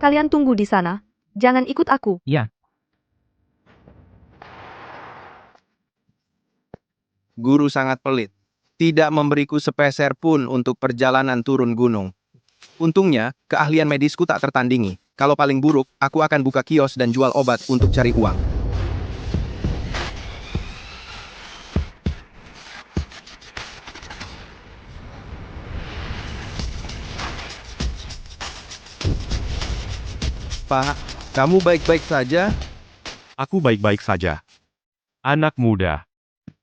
Kalian tunggu di sana. Jangan ikut aku. Iya. Guru sangat pelit. Tidak memberiku sepeser pun untuk perjalanan turun gunung. Untungnya, keahlian medisku tak tertandingi. Kalau paling buruk, aku akan buka kios dan jual obat untuk cari uang. Pak, kamu baik-baik saja? Aku baik-baik saja. Anak muda.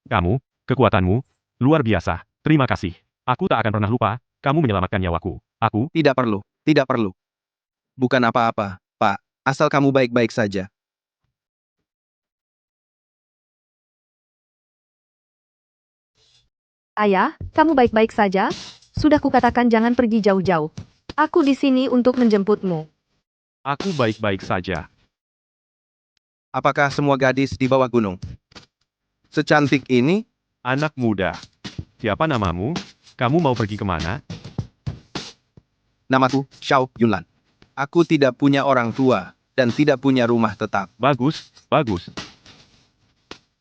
Kamu, kekuatanmu, luar biasa. Terima kasih. Aku tak akan pernah lupa, kamu menyelamatkan nyawaku. Aku, Tidak perlu, tidak perlu. Bukan apa-apa, Pak. Asal kamu baik-baik saja. Ayah, kamu baik-baik saja? Sudah kukatakan jangan pergi jauh-jauh. Aku di sini untuk menjemputmu. aku baik-baik saja. Apakah semua gadis di bawah gunung secantik ini? Anak muda. Siapa namamu? Kamu mau pergi kemana? Namaku Xiao Yunlan. Aku tidak punya orang tua dan tidak punya rumah tetap. Bagus, bagus.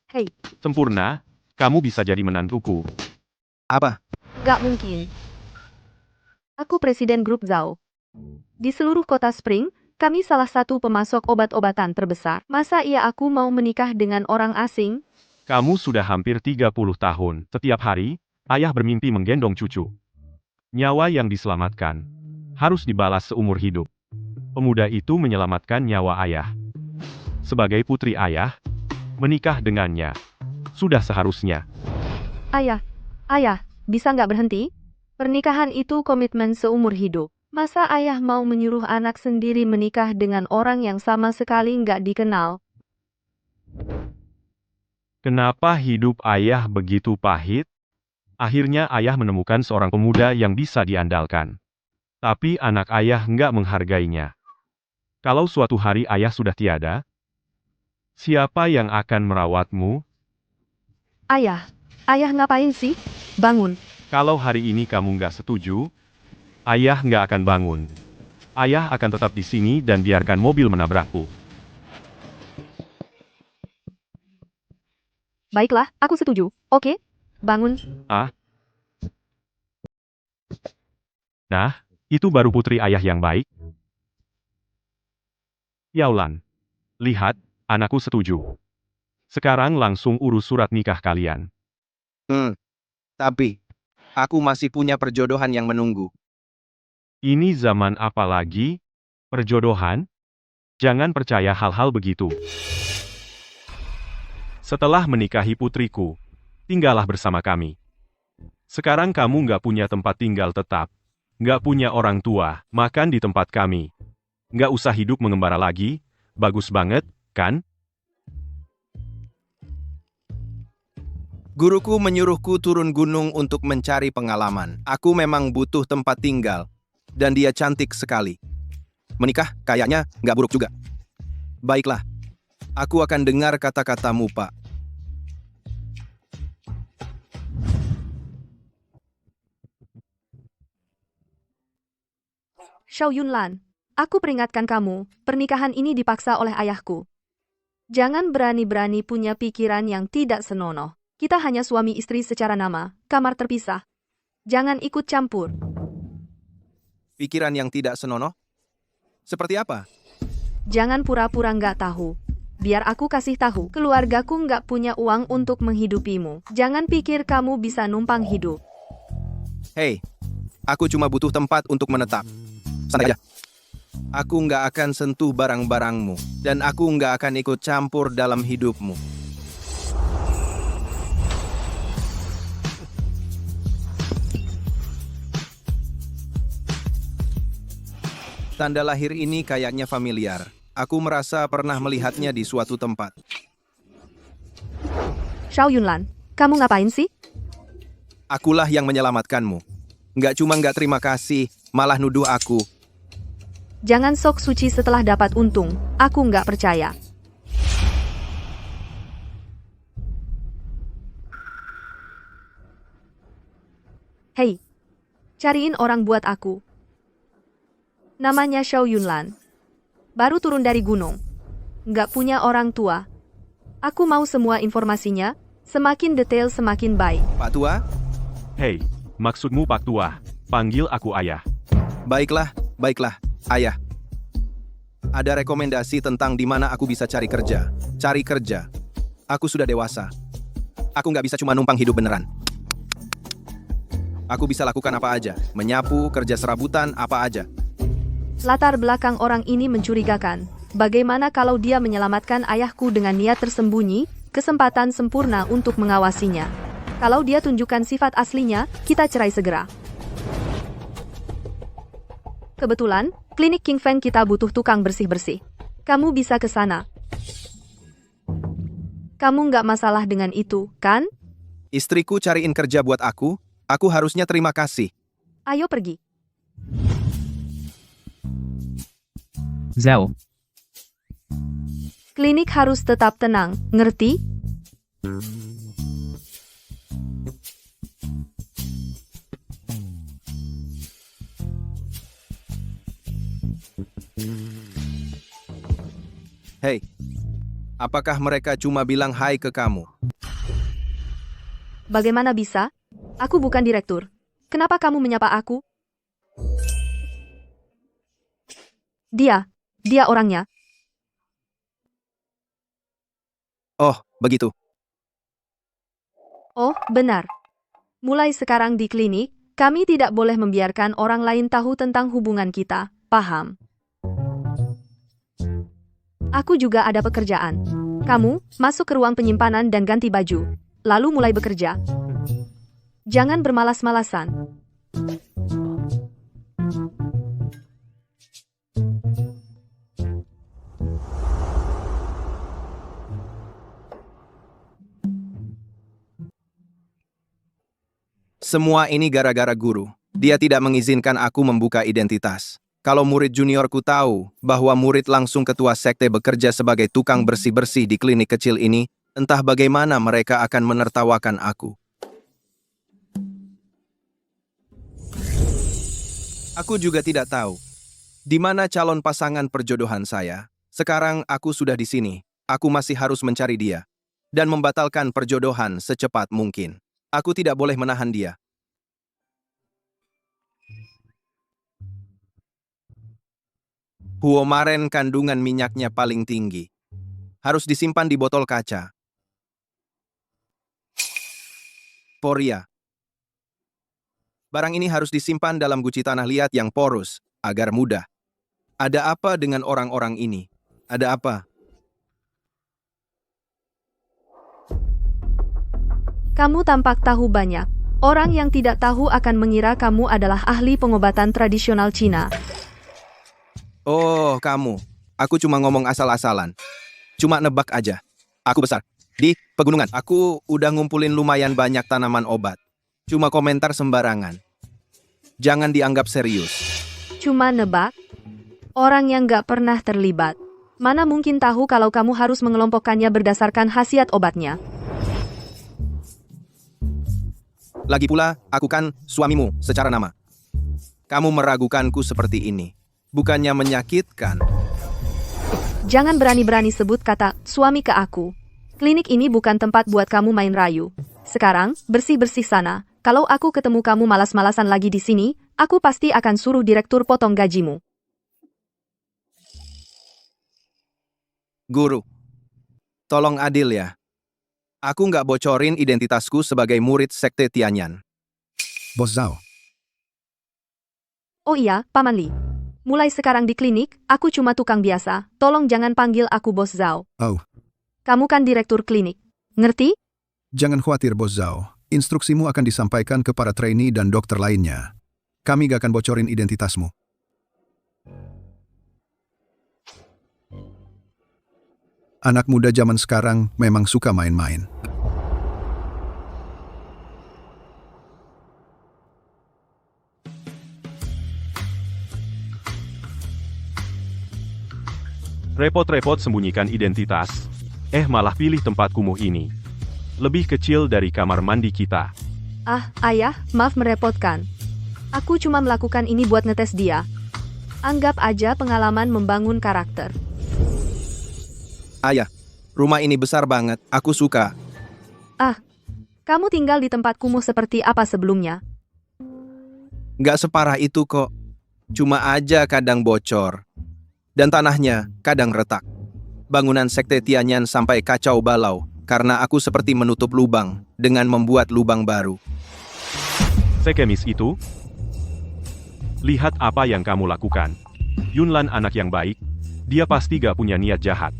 Hei, Sempurna, kamu bisa jadi menantuku. Apa? gak mungkin. Aku presiden grup Zhao. Di seluruh kota Spring, kami salah satu pemasok obat-obatan terbesar. Masa iya aku mau menikah dengan orang asing? Kamu sudah hampir 30 tahun. Setiap hari, ayah bermimpi menggendong cucu. Nyawa yang diselamatkan harus dibalas seumur hidup. Pemuda itu menyelamatkan nyawa ayah. Sebagai putri ayah, menikah dengannya sudah seharusnya. Ayah, bisa nggak berhenti? Pernikahan itu komitmen seumur hidup. Masa ayah mau menyuruh anak sendiri menikah dengan orang yang sama sekali nggak dikenal? Kenapa hidup ayah begitu pahit? Akhirnya ayah menemukan seorang pemuda yang bisa diandalkan. Tapi anak ayah nggak menghargainya. Kalau suatu hari ayah sudah tiada, siapa yang akan merawatmu? Ayah ngapain sih? Bangun. Kalau hari ini kamu nggak setuju, ayah nggak akan bangun. Ayah akan tetap di sini dan biarkan mobil menabrakku. Baiklah, aku setuju. Oke, bangun. Nah, itu baru putri ayah yang baik. Yaulan, lihat, anakku setuju. Sekarang langsung urus surat nikah kalian. Tapi aku masih punya perjodohan yang menunggu. Ini zaman apa lagi? Perjodohan? Jangan percaya hal-hal begitu. Setelah menikahi putriku, tinggallah bersama kami. Sekarang kamu nggak punya tempat tinggal tetap. Nggak punya orang tua, makan di tempat kami. Nggak usah hidup mengembara lagi, bagus banget, kan? Guruku menyuruhku turun gunung untuk mencari pengalaman. Aku memang butuh tempat tinggal. Dan dia cantik sekali. Menikah kayaknya nggak buruk juga. Baiklah. Aku akan dengar kata-katamu, Pak. Xiao Yunlan, aku peringatkan kamu, pernikahan ini dipaksa oleh ayahku. Jangan berani-berani punya pikiran yang tidak senonoh. Kita hanya suami istri secara nama, kamar terpisah. Jangan ikut campur. Pikiran yang tidak senonoh? Seperti apa? Jangan pura-pura nggak tahu. Biar aku kasih tahu, keluargaku nggak punya uang untuk menghidupimu. Jangan pikir kamu bisa numpang hidup. Hei, aku cuma butuh tempat untuk menetap. Santai aja. Aku nggak akan sentuh barang-barangmu. Dan aku nggak akan ikut campur dalam hidupmu. Tanda lahir ini kayaknya familiar. Aku merasa pernah melihatnya di suatu tempat. Xiao Yunlan, kamu ngapain sih? Akulah yang menyelamatkanmu. Nggak cuma nggak terima kasih, malah nuduh aku. Jangan sok suci setelah dapat untung. Aku nggak percaya. Hei, cariin orang buat aku. Namanya Xiao Yunlan. Baru turun dari gunung. Nggak punya orang tua. Aku mau semua informasinya, semakin detail semakin baik. Pak Tua? Hei, maksudmu Pak Tua? Panggil aku ayah. Baiklah, ayah. Ada rekomendasi tentang di mana aku bisa cari kerja. Cari kerja. Aku sudah dewasa. Aku nggak bisa cuma numpang hidup beneran. Aku bisa lakukan apa aja. Menyapu, kerja serabutan, apa aja. Latar belakang orang ini mencurigakan. Bagaimana kalau dia menyelamatkan ayahku dengan niat tersembunyi, kesempatan sempurna untuk mengawasinya. Kalau dia tunjukkan sifat aslinya, kita cerai segera. Kebetulan, klinik King Feng kita butuh tukang bersih-bersih. Kamu bisa ke sana. Kamu nggak masalah dengan itu, kan? Istriku cariin kerja buat aku harusnya terima kasih. Ayo pergi. Zhao, Klinik harus tetap tenang, ngerti? Hei, apakah mereka cuma bilang hai ke kamu? Bagaimana bisa? Aku bukan direktur. Kenapa kamu menyapa aku? Dia orangnya. Oh, begitu. Oh, benar. Mulai sekarang di klinik, kami tidak boleh membiarkan orang lain tahu tentang hubungan kita, paham? Aku juga ada pekerjaan. Kamu, masuk ke ruang penyimpanan dan ganti baju. Lalu mulai bekerja. Jangan bermalas-malasan. Semua ini gara-gara guru. Dia tidak mengizinkan aku membuka identitas. Kalau murid juniorku tahu bahwa murid langsung ketua sekte bekerja sebagai tukang bersih-bersih di klinik kecil ini, entah bagaimana mereka akan menertawakan aku. Aku juga tidak tahu di mana calon pasangan perjodohan saya. Sekarang aku sudah di sini. Aku masih harus mencari dia dan membatalkan perjodohan secepat mungkin. Aku tidak boleh menahan dia. Huomaren kandungan minyaknya paling tinggi. Harus disimpan di botol kaca. Poria. Barang ini harus disimpan dalam guci tanah liat yang porus, agar mudah. Ada apa dengan orang-orang ini? Ada apa? Kamu tampak tahu banyak. Orang yang tidak tahu akan mengira kamu adalah ahli pengobatan tradisional Cina. Oh, kamu. Aku cuma ngomong asal-asalan. Cuma nebak aja. Aku besar. Di pegunungan, aku udah ngumpulin lumayan banyak tanaman obat. Cuma komentar sembarangan. Jangan dianggap serius. Cuma nebak? Orang yang gak pernah terlibat. Mana mungkin tahu kalau kamu harus mengelompokkannya berdasarkan khasiat obatnya. Lagi pula, aku kan suamimu secara nama. Kamu meragukanku seperti ini. Bukannya menyakitkan. Jangan berani-berani sebut kata suami ke aku. Klinik ini bukan tempat buat kamu main rayu. Sekarang, bersih-bersih sana. Kalau aku ketemu kamu malas-malasan lagi di sini, aku pasti akan suruh direktur potong gajimu. Guru, tolong adil ya. Aku nggak bocorin identitasku sebagai murid sekte Tianyan. Bos Zhao, Oh iya, Paman Li. Mulai sekarang di klinik, aku cuma tukang biasa. Tolong jangan panggil aku Bos Zhao. oh, Kamu kan direktur klinik. Ngerti? jangan khawatir Bos Zhao. Instruksimu akan disampaikan ke para trainee dan dokter lainnya. Kami gak akan bocorin identitasmu. Anak muda zaman sekarang memang suka main-main. Repot-repot sembunyikan identitas. Malah pilih tempat kumuh ini. Lebih kecil dari kamar mandi kita. Ah, ayah, maaf merepotkan. Aku cuma melakukan ini buat ngetes dia. Anggap aja pengalaman membangun karakter. Ayah, rumah ini besar banget, aku suka. Kamu tinggal di tempat kumuh seperti apa sebelumnya? Nggak separah itu kok. Cuma aja kadang bocor. Dan tanahnya kadang retak. Bangunan sekte Tianyan sampai kacau balau karena aku seperti menutup lubang dengan membuat lubang baru. Sekemis itu? Lihat apa yang kamu lakukan. Yunlan anak yang baik, dia pasti gak punya niat jahat.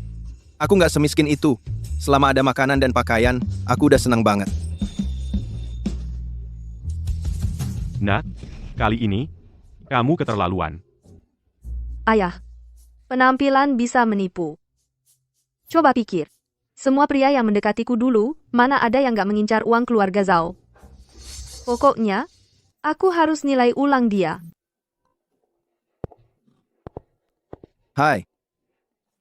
Aku nggak semiskin itu. Selama ada makanan dan pakaian, aku udah senang banget. Nah, kali ini, kamu keterlaluan. Ayah, penampilan bisa menipu. Coba pikir. Semua pria yang mendekatiku dulu, mana ada yang gak mengincar uang keluarga Zhao. Pokoknya, aku harus nilai ulang dia. Hai.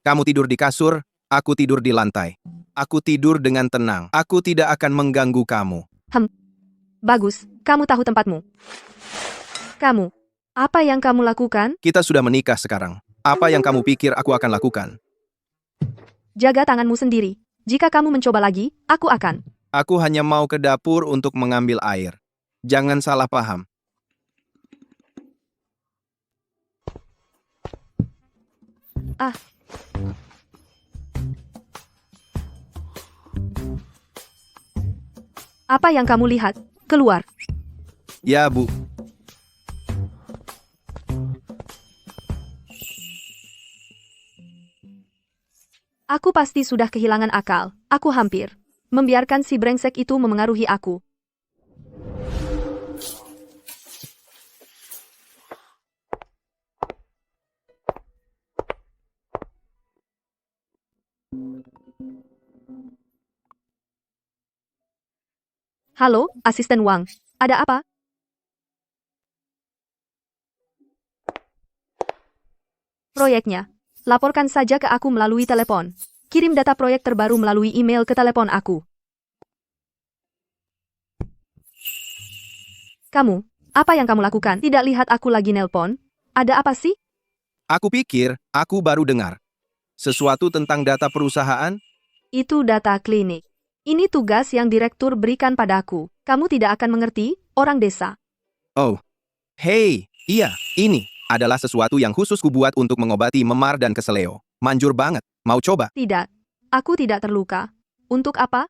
Kamu tidur di kasur, aku tidur di lantai. Aku tidur dengan tenang. Aku tidak akan mengganggu kamu. Bagus, kamu tahu tempatmu. Kamu, apa yang kamu lakukan? Kita sudah menikah sekarang. Apa yang kamu pikir aku akan lakukan? Jaga tanganmu sendiri. Jika kamu mencoba lagi, aku akan. Aku hanya mau ke dapur untuk mengambil air. Jangan salah paham. Apa yang kamu lihat? Keluar. Ya, Bu. Aku pasti sudah kehilangan akal. Aku hampir membiarkan si brengsek itu memengaruhi aku. Halo, Asisten Wang. Ada apa? Proyeknya. Laporkan saja ke aku melalui telepon. Kirim data proyek terbaru melalui email ke telepon aku. Kamu, apa yang kamu lakukan? Tidak lihat aku lagi nelpon? Ada apa sih? Aku pikir, aku baru dengar. Sesuatu tentang data perusahaan? Itu data klinik. Ini tugas yang direktur berikan padaku. Kamu tidak akan mengerti, orang desa. Oh. Hei, iya, ini adalah sesuatu yang khusus kubuat untuk mengobati memar dan keseleo. Manjur banget. Mau coba? Tidak. Aku tidak terluka. Untuk apa?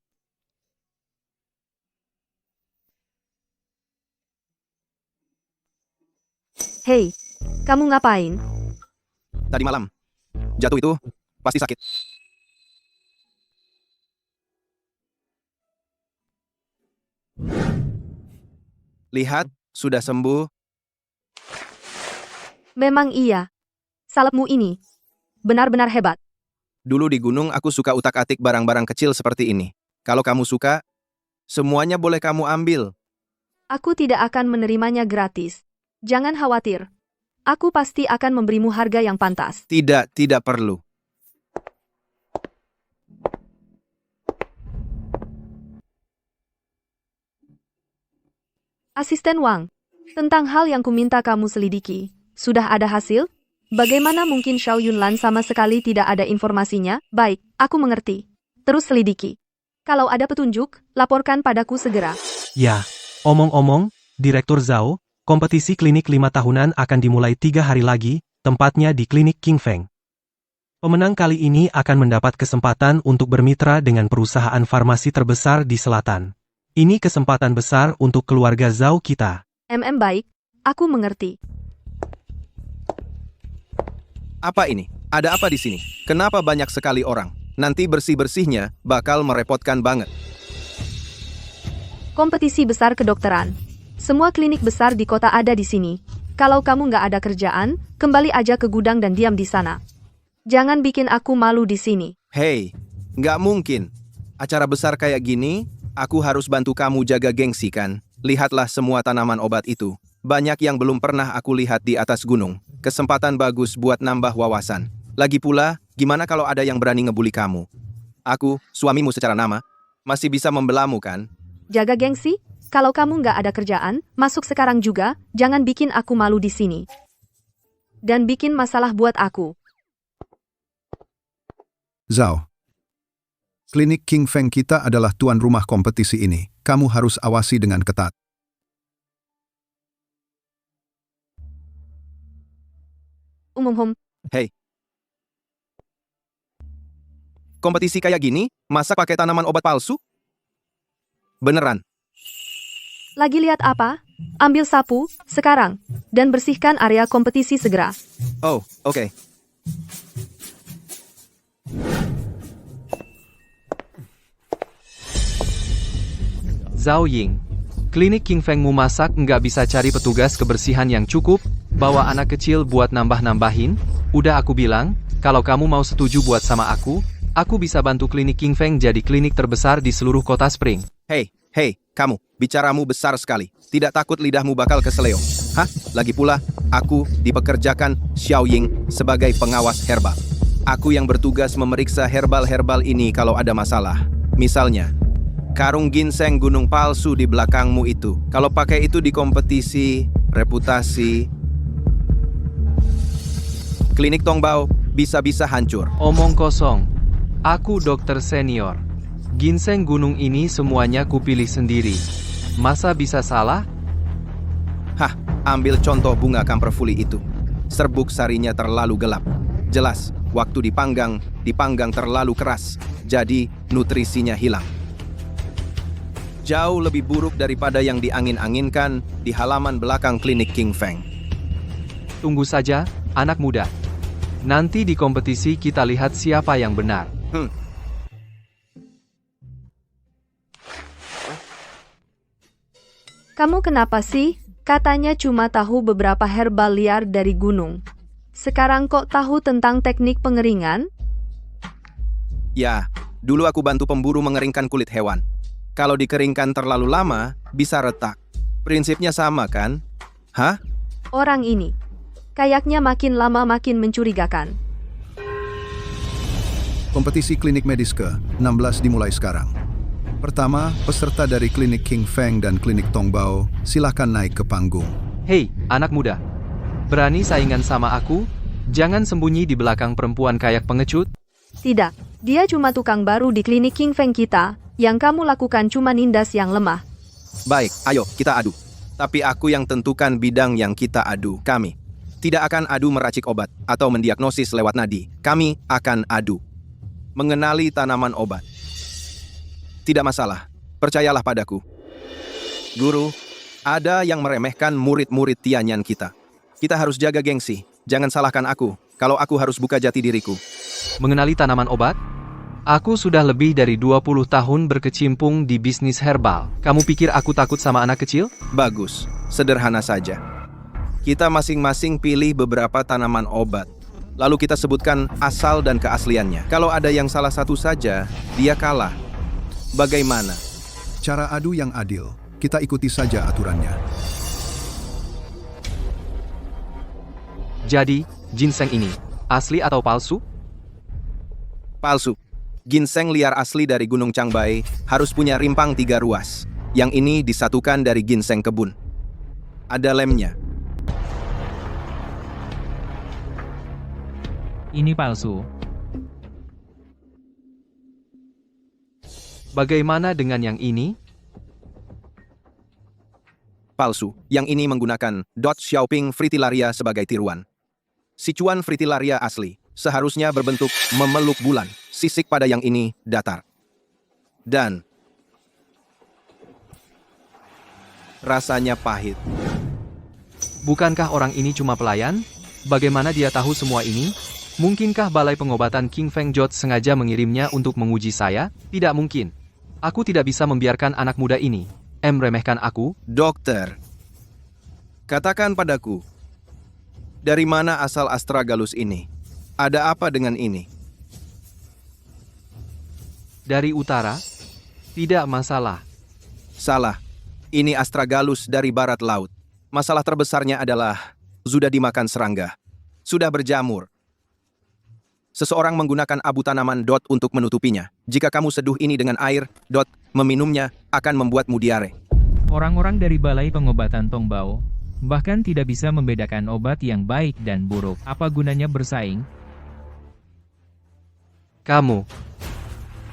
Hei, kamu ngapain? Tadi malam. Jatuh itu, pasti sakit. Lihat, sudah sembuh. Memang iya. Salepmu ini benar-benar hebat. Dulu di gunung aku suka utak-atik barang-barang kecil seperti ini. Kalau kamu suka, semuanya boleh kamu ambil. Aku tidak akan menerimanya gratis. Jangan khawatir. Aku pasti akan memberimu harga yang pantas. Tidak perlu. Asisten Wang, tentang hal yang kuminta kamu selidiki, sudah ada hasil? Bagaimana mungkin Xiao Yunlan sama sekali tidak ada informasinya? Baik, aku mengerti. Terus selidiki. Kalau ada petunjuk, laporkan padaku segera. Ya, omong-omong, Direktur Zhao, kompetisi klinik 5 tahunan akan dimulai 3 hari lagi, tempatnya di klinik King Feng. Pemenang kali ini akan mendapat kesempatan untuk bermitra dengan perusahaan farmasi terbesar di selatan. Ini kesempatan besar untuk keluarga Zhao kita. Baik, aku mengerti. Apa ini? Ada apa di sini? Kenapa banyak sekali orang? Nanti bersih-bersihnya bakal merepotkan banget. Kompetisi besar kedokteran. Semua klinik besar di kota ada di sini. Kalau kamu nggak ada kerjaan, kembali aja ke gudang dan diam di sana. Jangan bikin aku malu di sini. Hei, nggak mungkin. Acara besar kayak gini, aku harus bantu kamu jaga gengsi kan? Lihatlah semua tanaman obat itu. Banyak yang belum pernah aku lihat di atas gunung. Kesempatan bagus buat nambah wawasan. Lagi pula, gimana kalau ada yang berani ngebully kamu? Aku, suamimu secara nama, masih bisa membelamu kan? Jaga gengsi? Kalau kamu nggak ada kerjaan, masuk sekarang juga, jangan bikin aku malu di sini. dan bikin masalah buat aku. Zhao, klinik King Feng kita adalah tuan rumah kompetisi ini. Kamu harus awasi dengan ketat. Hei. Kompetisi kayak gini, masa pakai tanaman obat palsu? Beneran. Lagi lihat apa? Ambil sapu, sekarang, dan bersihkan area kompetisi segera. Oh, oke. Zhao Ying, klinik King Fengmu masak nggak bisa cari petugas kebersihan yang cukup, bawa anak kecil buat nambah-nambahin, udah aku bilang, kalau kamu mau setuju buat sama aku bisa bantu klinik King Feng jadi klinik terbesar di seluruh kota Spring. Hei, kamu, bicaramu besar sekali. Tidak takut lidahmu bakal keseleo? Hah? Lagi pula, aku dipekerjakan Xiao Ying sebagai pengawas herbal. Aku yang bertugas memeriksa herbal-herbal ini kalau ada masalah. Misalnya, karung ginseng gunung palsu di belakangmu itu. Kalau pakai itu di kompetisi, reputasi, klinik Tongbao bisa-bisa hancur. Omong kosong. Aku dokter senior. Ginseng gunung ini semuanya kupilih sendiri. Masa bisa salah? Hah, ambil contoh bunga kamperfuli itu. Serbuk sarinya terlalu gelap. Jelas, waktu dipanggang terlalu keras. Jadi, nutrisinya hilang. Jauh lebih buruk daripada yang diangin-anginkan di halaman belakang klinik King Feng. Tunggu saja, anak muda. Nanti di kompetisi kita lihat siapa yang benar. Kamu kenapa sih? Katanya cuma tahu beberapa herbal liar dari gunung. Sekarang kok tahu tentang teknik pengeringan? Ya, dulu aku bantu pemburu mengeringkan kulit hewan. Kalau dikeringkan terlalu lama, bisa retak. Prinsipnya sama kan? Hah? Orang ini, kayaknya makin lama makin mencurigakan. Kompetisi klinik medis ke-16 dimulai sekarang. Pertama, peserta dari klinik King Feng dan klinik Tongbao, silakan naik ke panggung. Hei, anak muda. Berani saingan sama aku? Jangan sembunyi di belakang perempuan kayak pengecut. Tidak, dia cuma tukang baru di klinik King Feng kita. Yang kamu lakukan cuma nindas yang lemah. Baik, ayo kita adu. Tapi aku yang tentukan bidang yang kita adu. Kami tidak akan adu meracik obat atau mendiagnosis lewat nadi. Kami akan adu mengenali tanaman obat. Tidak masalah, percayalah padaku. Guru, ada yang meremehkan murid-murid Tianyan kita. Kita harus jaga gengsi. Jangan salahkan aku, kalau aku harus buka jati diriku. Mengenali tanaman obat? Aku sudah lebih dari 20 tahun berkecimpung di bisnis herbal. Kamu pikir aku takut sama anak kecil? Bagus, sederhana saja. Kita masing-masing pilih beberapa tanaman obat. Lalu kita sebutkan asal dan keasliannya. Kalau ada yang salah satu saja, dia kalah. Bagaimana? Cara adu yang adil. Kita ikuti saja aturannya. Jadi, ginseng ini, asli atau palsu? Palsu. Ginseng liar asli dari Gunung Changbai harus punya rimpang 3 ruas. Yang ini disatukan dari ginseng kebun. Ada lemnya. Ini palsu. Bagaimana dengan yang ini? Palsu. Yang ini menggunakan Dot Xiaoping Fritillaria sebagai tiruan. Sichuan Fritillaria asli seharusnya berbentuk memeluk bulan. Sisik pada yang ini datar. Dan rasanya pahit. Bukankah orang ini cuma pelayan? Bagaimana dia tahu semua ini? Mungkinkah Balai Pengobatan King Feng Jot sengaja mengirimnya untuk menguji saya? Tidak mungkin. Aku tidak bisa membiarkan anak muda ini meremehkan aku. Dokter, katakan padaku, dari mana asal astragalus ini? Ada apa dengan ini? Dari utara? Tidak masalah. Salah. Ini astragalus dari barat laut. Masalah terbesarnya adalah sudah dimakan serangga. Sudah berjamur. Seseorang menggunakan abu tanaman Dot untuk menutupinya. Jika kamu seduh ini dengan air, Dot, meminumnya akan membuatmu diare. Orang-orang dari Balai Pengobatan Tongbao Bahkan tidak bisa membedakan obat yang baik dan buruk. Apa gunanya bersaing? Kamu.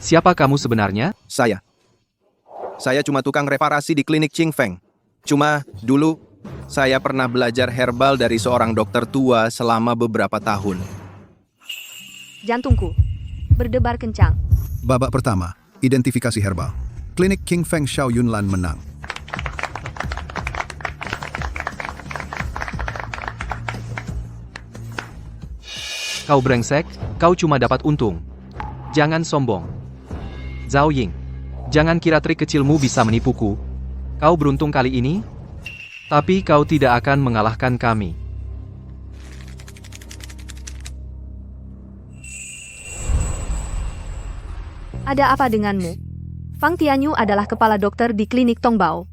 Siapa kamu sebenarnya? Saya cuma tukang reparasi di klinik Qing Feng. Cuma, dulu, saya pernah belajar herbal dari seorang dokter tua selama beberapa tahun. Jantungku berdebar kencang. Babak pertama, identifikasi herbal. Klinik Qing Feng Xiao Yunlan menang. Kau brengsek, kau cuma dapat untung. Jangan sombong. Zhao Ying, jangan kira trik kecilmu bisa menipuku. Kau beruntung kali ini, tapi kau tidak akan mengalahkan kami. Ada apa denganmu? Fang Tianyu adalah kepala dokter di klinik Tongbao.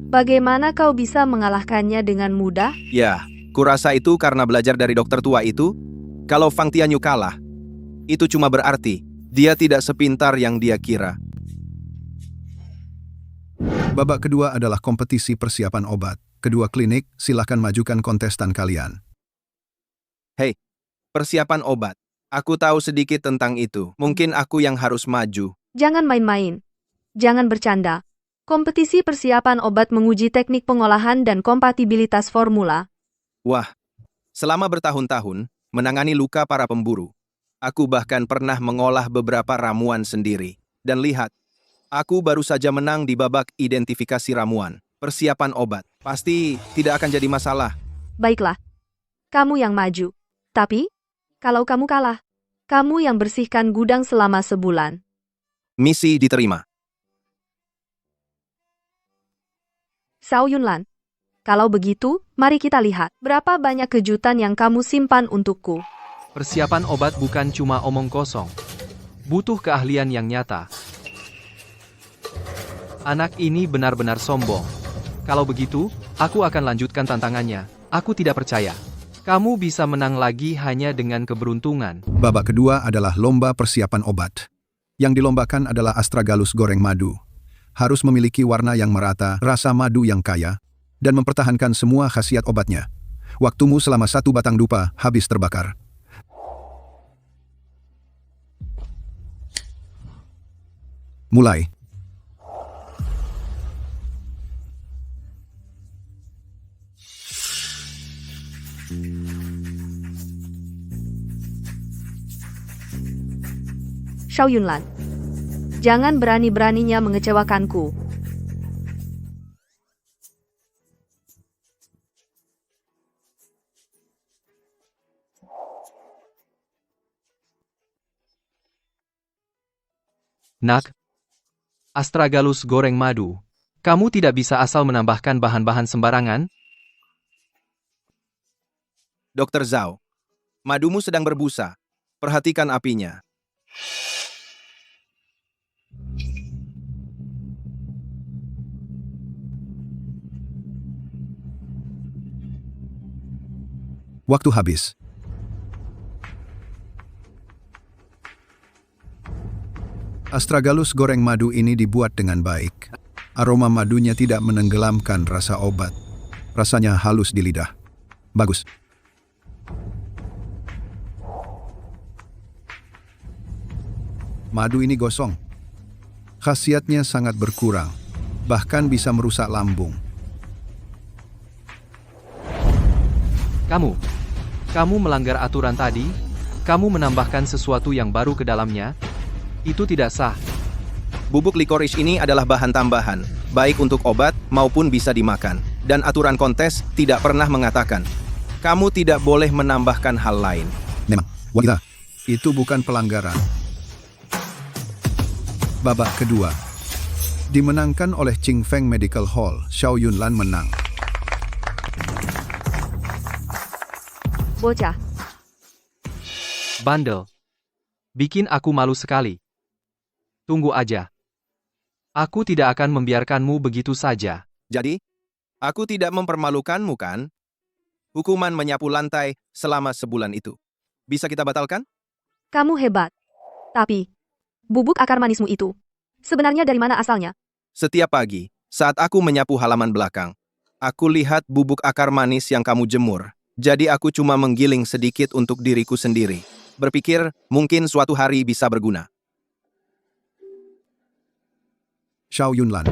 Bagaimana kau bisa mengalahkannya dengan mudah? Ya, kurasa itu karena belajar dari dokter tua itu. Kalau Fang Tianyu kalah, itu cuma berarti dia tidak sepintar yang dia kira. Babak kedua adalah kompetisi persiapan obat. Kedua klinik, silakan majukan kontestan kalian. Hei, persiapan obat. Aku tahu sedikit tentang itu. Mungkin aku yang harus maju. Jangan main-main. Jangan bercanda. Kompetisi persiapan obat menguji teknik pengolahan dan kompatibilitas formula. Wah, selama bertahun-tahun, menangani luka para pemburu. Aku bahkan pernah mengolah beberapa ramuan sendiri. Dan lihat, aku baru saja menang di babak identifikasi ramuan. Persiapan obat. Pasti tidak akan jadi masalah. Baiklah. Kamu yang maju. Tapi, kalau kamu kalah, kamu yang bersihkan gudang selama sebulan. Misi diterima. Xiao Yunlan. Kalau begitu, mari kita lihat berapa banyak kejutan yang kamu simpan untukku. Persiapan obat bukan cuma omong kosong. Butuh keahlian yang nyata. Anak ini benar-benar sombong. Kalau begitu, aku akan lanjutkan tantangannya. Aku tidak percaya. Kamu bisa menang lagi hanya dengan keberuntungan. Babak kedua adalah lomba persiapan obat. Yang dilombakan adalah astragalus goreng madu. Harus memiliki warna yang merata, rasa madu yang kaya, dan mempertahankan semua khasiat obatnya. Waktumu selama 1 batang dupa habis terbakar. Mulai. Xiao Yunlan. Jangan berani-beraninya mengecewakanku. Nak, astragalus goreng madu. Kamu tidak bisa asal menambahkan bahan-bahan sembarangan? Dr. Zhao, madumu sedang berbusa. Perhatikan apinya. Waktu habis. Astragalus goreng madu ini dibuat dengan baik. Aroma madunya tidak menenggelamkan rasa obat. Rasanya halus di lidah. Bagus. Madu ini gosong. Khasiatnya sangat berkurang. Bahkan bisa merusak lambung. Kamu melanggar aturan tadi. Kamu menambahkan sesuatu yang baru ke dalamnya. Itu tidak sah. Bubuk licorice ini adalah bahan tambahan, baik untuk obat maupun bisa dimakan. Dan aturan kontes tidak pernah mengatakan, kamu tidak boleh menambahkan hal lain. Memang, wanita. Itu bukan pelanggaran. Babak kedua. Dimenangkan oleh Qing Feng Medical Hall, Xiao Yunlan menang. Bocah. Bandel. Bikin aku malu sekali. Tunggu aja. Aku tidak akan membiarkanmu begitu saja. Jadi, aku tidak mempermalukanmu kan? Hukuman menyapu lantai selama sebulan itu. Bisa kita batalkan? Kamu hebat. Tapi, bubuk akar manismu itu, sebenarnya dari mana asalnya? Setiap pagi, saat aku menyapu halaman belakang, Aku lihat bubuk akar manis yang kamu jemur. Jadi aku cuma menggiling sedikit untuk diriku sendiri. Berpikir mungkin suatu hari bisa berguna. Xiao Yunlan,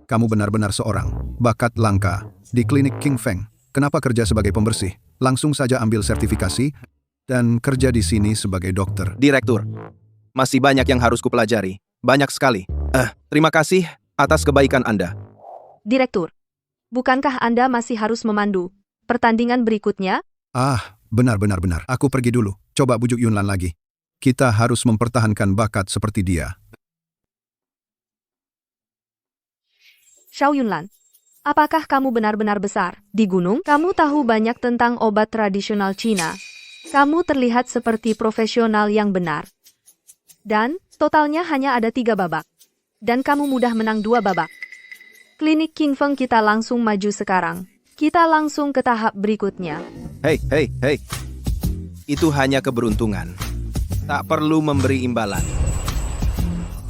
kamu benar-benar seorang bakat langka di klinik King Feng. Kenapa kerja sebagai pembersih? Langsung saja ambil sertifikasi dan kerja di sini sebagai dokter. Direktur, masih banyak yang harus kupelajari. Banyak sekali. Terima kasih atas kebaikan Anda. Direktur, bukankah Anda masih harus memandu pertandingan berikutnya? Benar. Aku pergi dulu. Coba bujuk Yunlan lagi. Kita harus mempertahankan bakat seperti dia. Xiao Yunlan, apakah kamu benar-benar besar di gunung? Kamu tahu banyak tentang obat tradisional Cina. Kamu terlihat seperti profesional yang benar. Dan, totalnya hanya ada 3 babak. Dan kamu mudah menang 2 babak. Klinik King Feng kita langsung maju sekarang. Kita langsung ke tahap berikutnya. Hei. Itu hanya keberuntungan. Tak perlu memberi imbalan.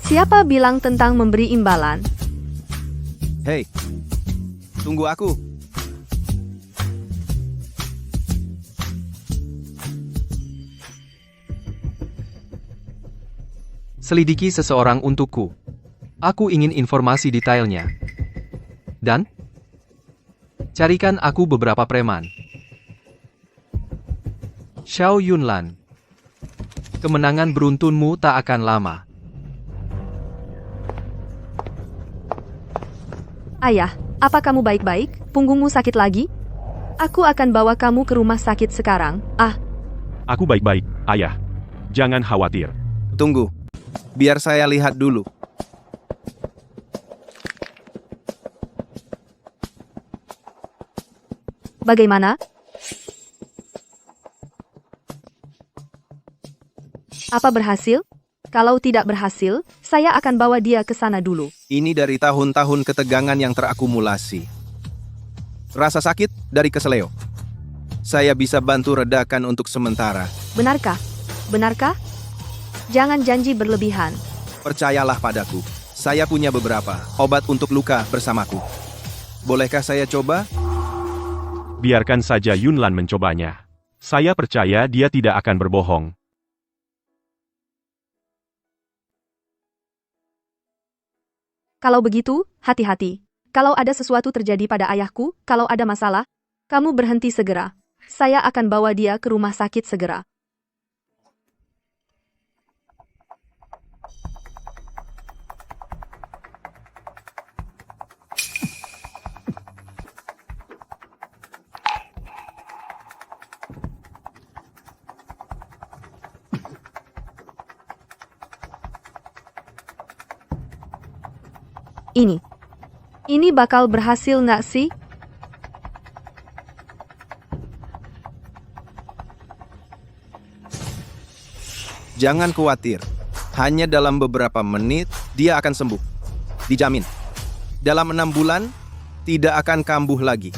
Siapa bilang tentang memberi imbalan? Hei, tunggu aku. Selidiki seseorang untukku. Aku ingin informasi detailnya. Dan carikan aku beberapa preman. Xiao Yunlan, kemenangan beruntunmu tak akan lama. Ayah, apa kamu baik-baik? Punggungmu sakit lagi? Aku akan bawa kamu ke rumah sakit sekarang. Aku baik-baik, Ayah. Jangan khawatir. Tunggu. Biar saya lihat dulu. Bagaimana? Apa berhasil? Kalau tidak berhasil, saya akan bawa dia ke sana dulu. Ini dari tahun-tahun ketegangan yang terakumulasi. Rasa sakit dari keseleo. Saya bisa bantu redakan untuk sementara. Benarkah? Benarkah? Jangan janji berlebihan. Percayalah padaku. Saya punya beberapa obat untuk luka bersamaku. Bolehkah saya coba? Biarkan saja Yunlan mencobanya. Saya percaya dia tidak akan berbohong. Kalau begitu, hati-hati. Kalau ada sesuatu terjadi pada ayahku, kalau ada masalah, kamu berhenti segera. Saya akan bawa dia ke rumah sakit segera. Ini bakal berhasil nggak sih? Jangan khawatir. Hanya dalam beberapa menit, dia akan sembuh. Dijamin. Dalam 6 bulan, tidak akan kambuh lagi.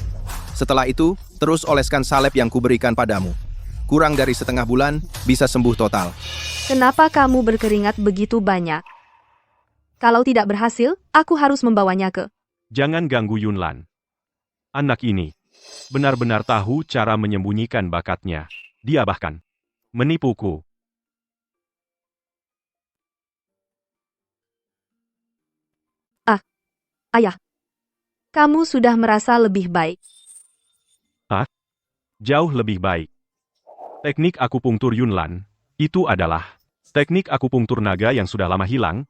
Setelah itu, terus oleskan salep yang kuberikan padamu. Kurang dari setengah bulan, bisa sembuh total. Kenapa kamu berkeringat begitu banyak? Kalau tidak berhasil, aku harus membawanya ke... Jangan ganggu Yunlan. Anak ini benar-benar tahu cara menyembunyikan bakatnya. Dia bahkan menipuku. Ayah, kamu sudah merasa lebih baik. Jauh lebih baik. Teknik akupunktur Yunlan, itu adalah teknik akupunktur naga yang sudah lama hilang.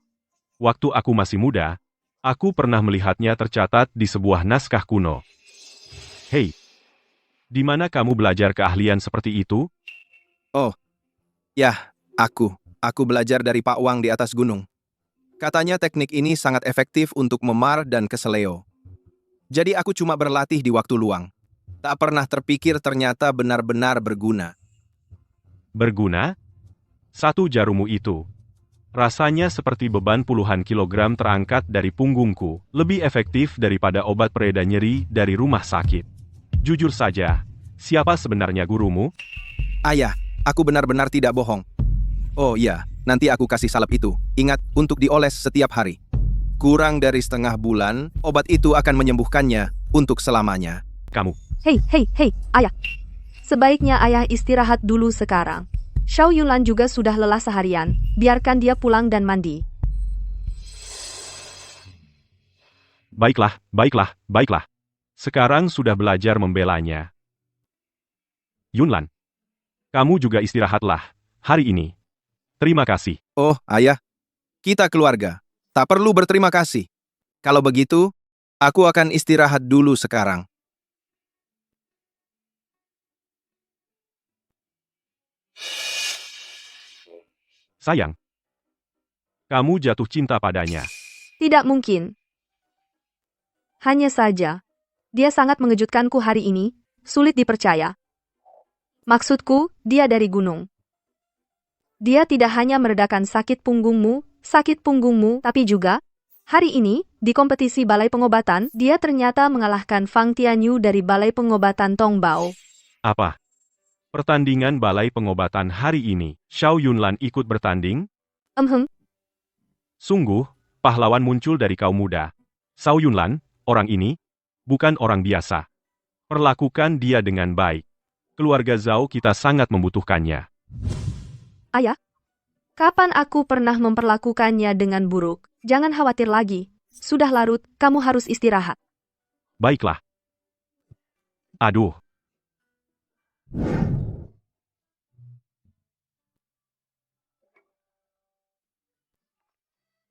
Waktu aku masih muda, aku pernah melihatnya tercatat di sebuah naskah kuno. Hei, di mana kamu belajar keahlian seperti itu? Aku belajar dari Pak Wang di atas gunung. Katanya teknik ini sangat efektif untuk memar dan keseleo. Jadi aku cuma berlatih di waktu luang. Tak pernah terpikir ternyata benar-benar berguna. Berguna? Satu jarumu itu. Rasanya seperti beban puluhan kilogram terangkat dari punggungku, lebih efektif daripada obat pereda nyeri dari rumah sakit. Jujur saja, siapa sebenarnya gurumu? Ayah, aku benar-benar tidak bohong. Oh iya, nanti aku kasih salep itu. Ingat, untuk dioles setiap hari. Kurang dari setengah bulan, obat itu akan menyembuhkannya untuk selamanya. Kamu, Hei, hei, hei, ayah. Sebaiknya ayah istirahat dulu sekarang. Xiao Yunlan juga sudah lelah seharian. Biarkan dia pulang dan mandi. baiklah, baiklah, baiklah. Sekarang sudah belajar membelanya. Yunlan, kamu juga istirahatlah hari ini. Terima kasih. Oh, ayah, kita keluarga. Tak perlu berterima kasih. Kalau begitu, aku akan istirahat dulu sekarang. Sayang, kamu jatuh cinta padanya. Tidak mungkin. Hanya saja, dia sangat mengejutkanku hari ini, sulit dipercaya. Maksudku, dia dari gunung. Dia tidak hanya meredakan sakit punggungmu, tapi juga, hari ini, di kompetisi balai pengobatan, dia ternyata mengalahkan Fang Tianyu dari balai pengobatan Tongbao. Apa? Pertandingan balai pengobatan hari ini, Xiao Yunlan ikut bertanding? Sungguh, pahlawan muncul dari kaum muda. Xiao Yunlan, orang ini, bukan orang biasa. Perlakukan dia dengan baik. Keluarga Zhao kita sangat membutuhkannya. Ayah, kapan aku pernah memperlakukannya dengan buruk? Jangan khawatir lagi. Sudah larut, kamu harus istirahat. Baiklah. Aduh.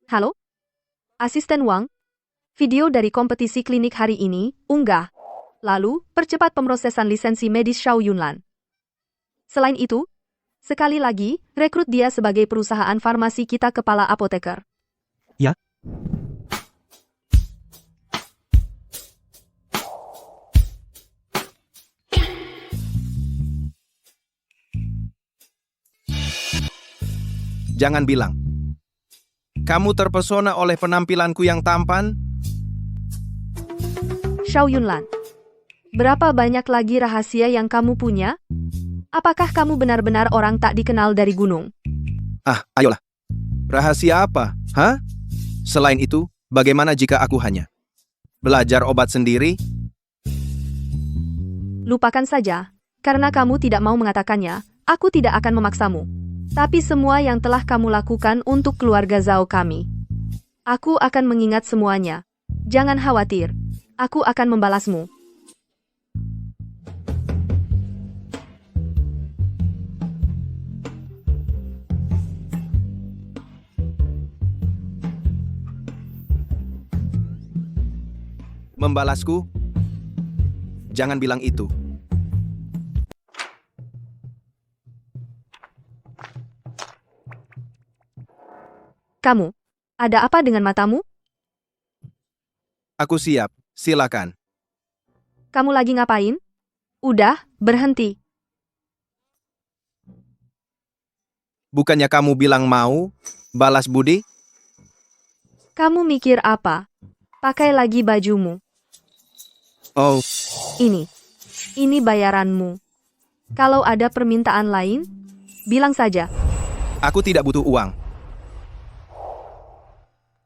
Halo? Asisten Wang? Video dari kompetisi klinik hari ini, unggah. Lalu, percepat pemrosesan lisensi medis Xiao Yunlan. Selain itu, sekali lagi, rekrut dia sebagai perusahaan farmasi kita kepala apoteker. Ya. Jangan bilang. Kamu terpesona oleh penampilanku yang tampan? Xiao Yunlan. Berapa banyak lagi rahasia yang kamu punya? Apakah kamu benar-benar orang tak dikenal dari gunung? Ah, ayolah. Rahasia apa? Hah? Selain itu, bagaimana jika aku hanya belajar obat sendiri? Lupakan saja. Karena kamu tidak mau mengatakannya, aku tidak akan memaksamu. Tapi semua yang telah kamu lakukan untuk keluarga Zhao kami. Aku akan mengingat semuanya. Jangan khawatir. Aku akan membalasmu. Membalasku? Jangan bilang itu. Kamu, ada apa dengan matamu? Aku siap. Silakan. Kamu lagi ngapain? Udah, berhenti. Bukannya kamu bilang mau balas budi? Kamu mikir apa? Pakai lagi bajumu. Oh, Ini bayaranmu. Kalau ada permintaan lain, bilang saja. aku tidak butuh uang.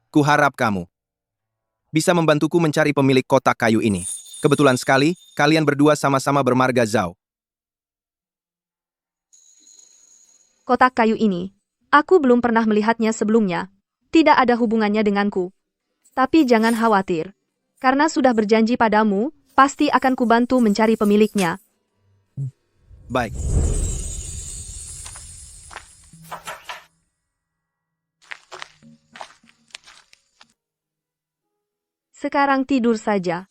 Kuharap kamu bisa membantuku mencari pemilik kotak kayu ini. Kebetulan sekali, kalian berdua sama-sama bermarga Zhao. Kotak kayu ini, aku belum pernah melihatnya sebelumnya. Tidak ada hubungannya denganku. Tapi jangan khawatir. Karena sudah berjanji padamu, pasti akan kubantu mencari pemiliknya. Baik. Sekarang tidur saja.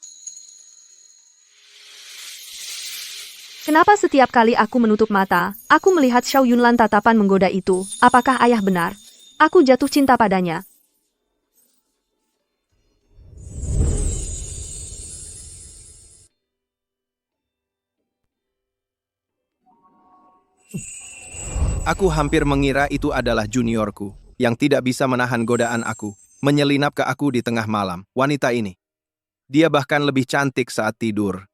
Kenapa setiap kali aku menutup mata, aku melihat Xiao Yunlan tatapan menggoda itu? Apakah ayah benar? Aku jatuh cinta padanya. Aku hampir mengira itu adalah juniorku, yang tidak bisa menahan godaan aku, menyelinap ke aku di tengah malam. Wanita ini. Dia bahkan lebih cantik saat tidur.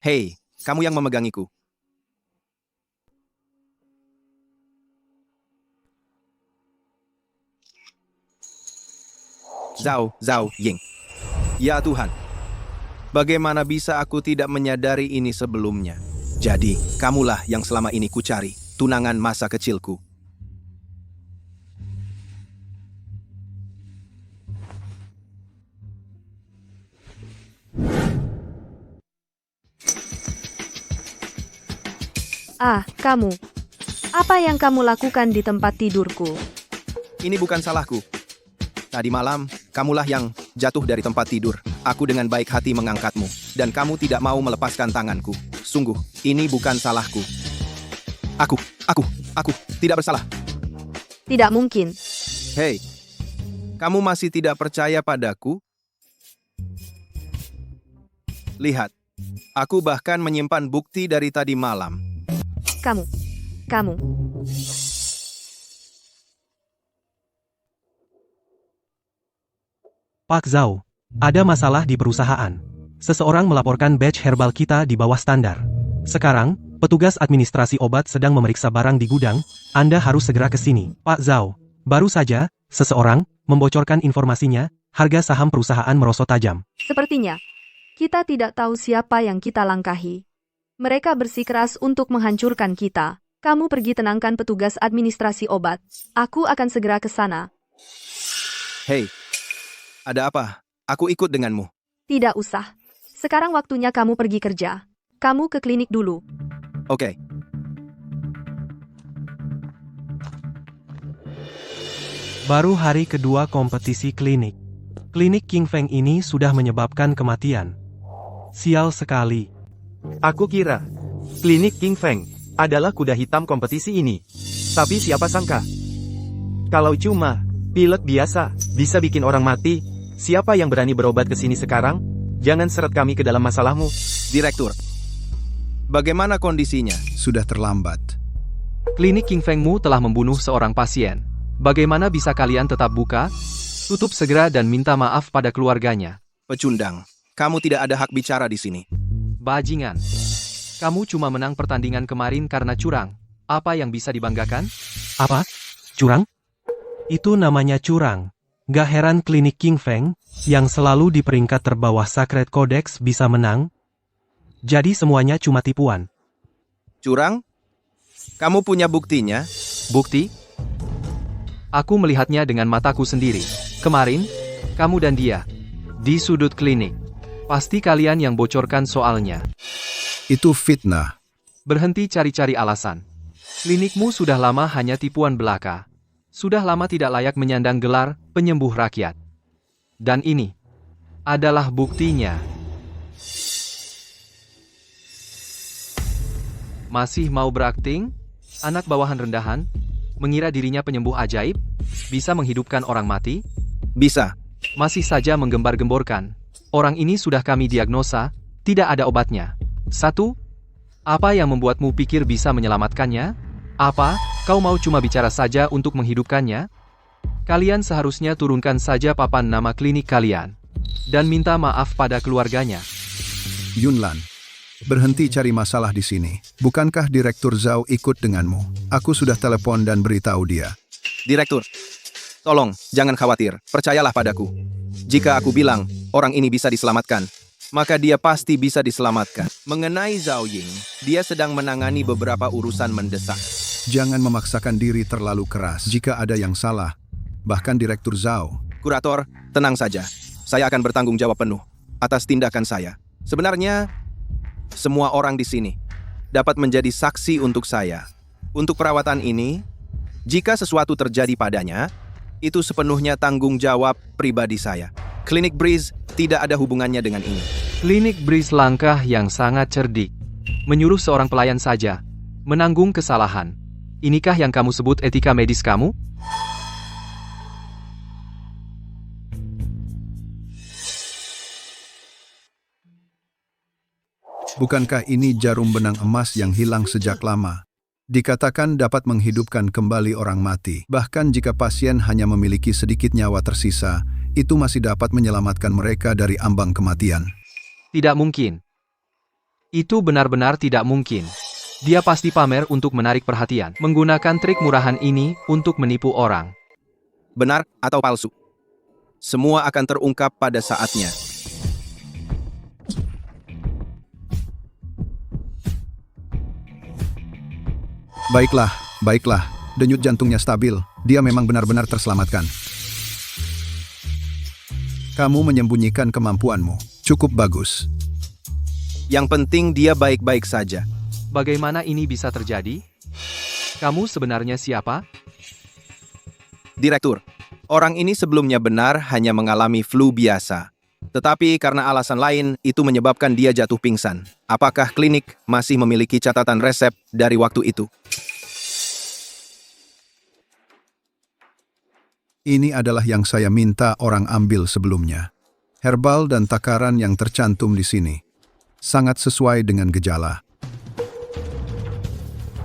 Hei, kamu yang memegangiku. Zhao Ying. Ya Tuhan. Bagaimana bisa aku tidak menyadari ini sebelumnya? Jadi, kamulah yang selama ini kucari, tunangan masa kecilku. Ah, kamu. Apa yang kamu lakukan di tempat tidurku? Ini bukan salahku. Tadi malam, kamulah yang jatuh dari tempat tidur. Aku dengan baik hati mengangkatmu, dan kamu tidak mau melepaskan tanganku. Sungguh, ini bukan salahku. Aku tidak bersalah. Tidak mungkin. Hei, kamu masih tidak percaya padaku? Lihat, aku bahkan menyimpan bukti dari tadi malam. Kamu. Pak Zhao, ada masalah di perusahaan. Seseorang melaporkan batch herbal kita di bawah standar. Sekarang, petugas administrasi obat sedang memeriksa barang di gudang. Anda harus segera ke sini. Pak Zhao, baru saja, seseorang membocorkan informasinya, harga saham perusahaan merosot tajam. Sepertinya, kita tidak tahu siapa yang kita langkahi. Mereka bersikeras untuk menghancurkan kita. Kamu pergi tenangkan petugas administrasi obat. Aku akan segera ke sana. Hei, ada apa? Aku ikut denganmu. Tidak usah. Sekarang waktunya kamu pergi kerja. Kamu ke klinik dulu. Oke. Baru hari kedua kompetisi klinik. Klinik King Feng ini sudah menyebabkan kematian. Sial sekali. Aku kira klinik King Feng adalah kuda hitam kompetisi ini. Tapi siapa sangka? Kalau cuma pilek biasa bisa bikin orang mati, siapa yang berani berobat ke sini sekarang? Jangan seret kami ke dalam masalahmu. Direktur, bagaimana kondisinya? Sudah terlambat. Klinik King Fengmu telah membunuh seorang pasien. Bagaimana bisa kalian tetap buka? Tutup segera dan minta maaf pada keluarganya. Pecundang, kamu tidak ada hak bicara di sini. Bajingan. Kamu cuma menang pertandingan kemarin karena curang. Apa yang bisa dibanggakan? Apa? Curang? Itu namanya curang. Gak heran klinik King Feng, yang selalu di peringkat terbawah Sacred Codex bisa menang. Jadi semuanya cuma tipuan. Curang? Kamu punya buktinya? Bukti? Aku melihatnya dengan mataku sendiri. Kemarin, kamu dan dia, di sudut klinik. Pasti kalian yang bocorkan soalnya. Itu fitnah. Berhenti cari-cari alasan. Klinikmu sudah lama hanya tipuan belaka. Sudah lama tidak layak menyandang gelar penyembuh rakyat. Dan ini adalah buktinya. Masih mau berakting? Anak bawahan rendahan? Mengira dirinya penyembuh ajaib? Bisa menghidupkan orang mati? Bisa. Masih saja menggembar-gemborkan. Orang ini sudah kami diagnosa, tidak ada obatnya. 1. Apa yang membuatmu pikir bisa menyelamatkannya? Apa, kau mau cuma bicara saja untuk menghidupkannya? Kalian seharusnya turunkan saja papan nama klinik kalian. Dan minta maaf pada keluarganya. Yunlan, berhenti cari masalah di sini. Bukankah Direktur Zhao ikut denganmu? Aku sudah telepon dan beritahu dia. Direktur, tolong, jangan khawatir. Percayalah padaku. Jika aku bilang, orang ini bisa diselamatkan, maka dia pasti bisa diselamatkan. Mengenai Zhao Ying, dia sedang menangani beberapa urusan mendesak. Jangan memaksakan diri terlalu keras. Jika ada yang salah, bahkan Direktur Zhao. Kurator, tenang saja. Saya akan bertanggung jawab penuh atas tindakan saya. Sebenarnya, semua orang di sini dapat menjadi saksi untuk saya. Untuk perawatan ini, jika sesuatu terjadi padanya, itu sepenuhnya tanggung jawab pribadi saya. Klinik Breeze tidak ada hubungannya dengan ini. Klinik Breeze langkah yang sangat cerdik. Menyuruh seorang pelayan saja menanggung kesalahan. Inikah yang kamu sebut etika medis kamu? Bukankah ini jarum benang emas yang hilang sejak lama? Dikatakan dapat menghidupkan kembali orang mati. Bahkan jika pasien hanya memiliki sedikit nyawa tersisa, itu masih dapat menyelamatkan mereka dari ambang kematian. Tidak mungkin. Itu benar-benar tidak mungkin. Dia pasti pamer untuk menarik perhatian, menggunakan trik murahan ini untuk menipu orang. Benar atau palsu? Semua akan terungkap pada saatnya. Baiklah, baiklah. Denyut jantungnya stabil. Dia memang benar-benar terselamatkan. Kamu menyembunyikan kemampuanmu. Cukup bagus. Yang penting dia baik-baik saja. Bagaimana ini bisa terjadi? Kamu sebenarnya siapa? Direktur, orang ini sebelumnya benar hanya mengalami flu biasa. Tetapi karena alasan lain, itu menyebabkan dia jatuh pingsan. Apakah klinik masih memiliki catatan resep dari waktu itu? Ini adalah yang saya minta orang ambil sebelumnya. Herbal dan takaran yang tercantum di sini. Sangat sesuai dengan gejala.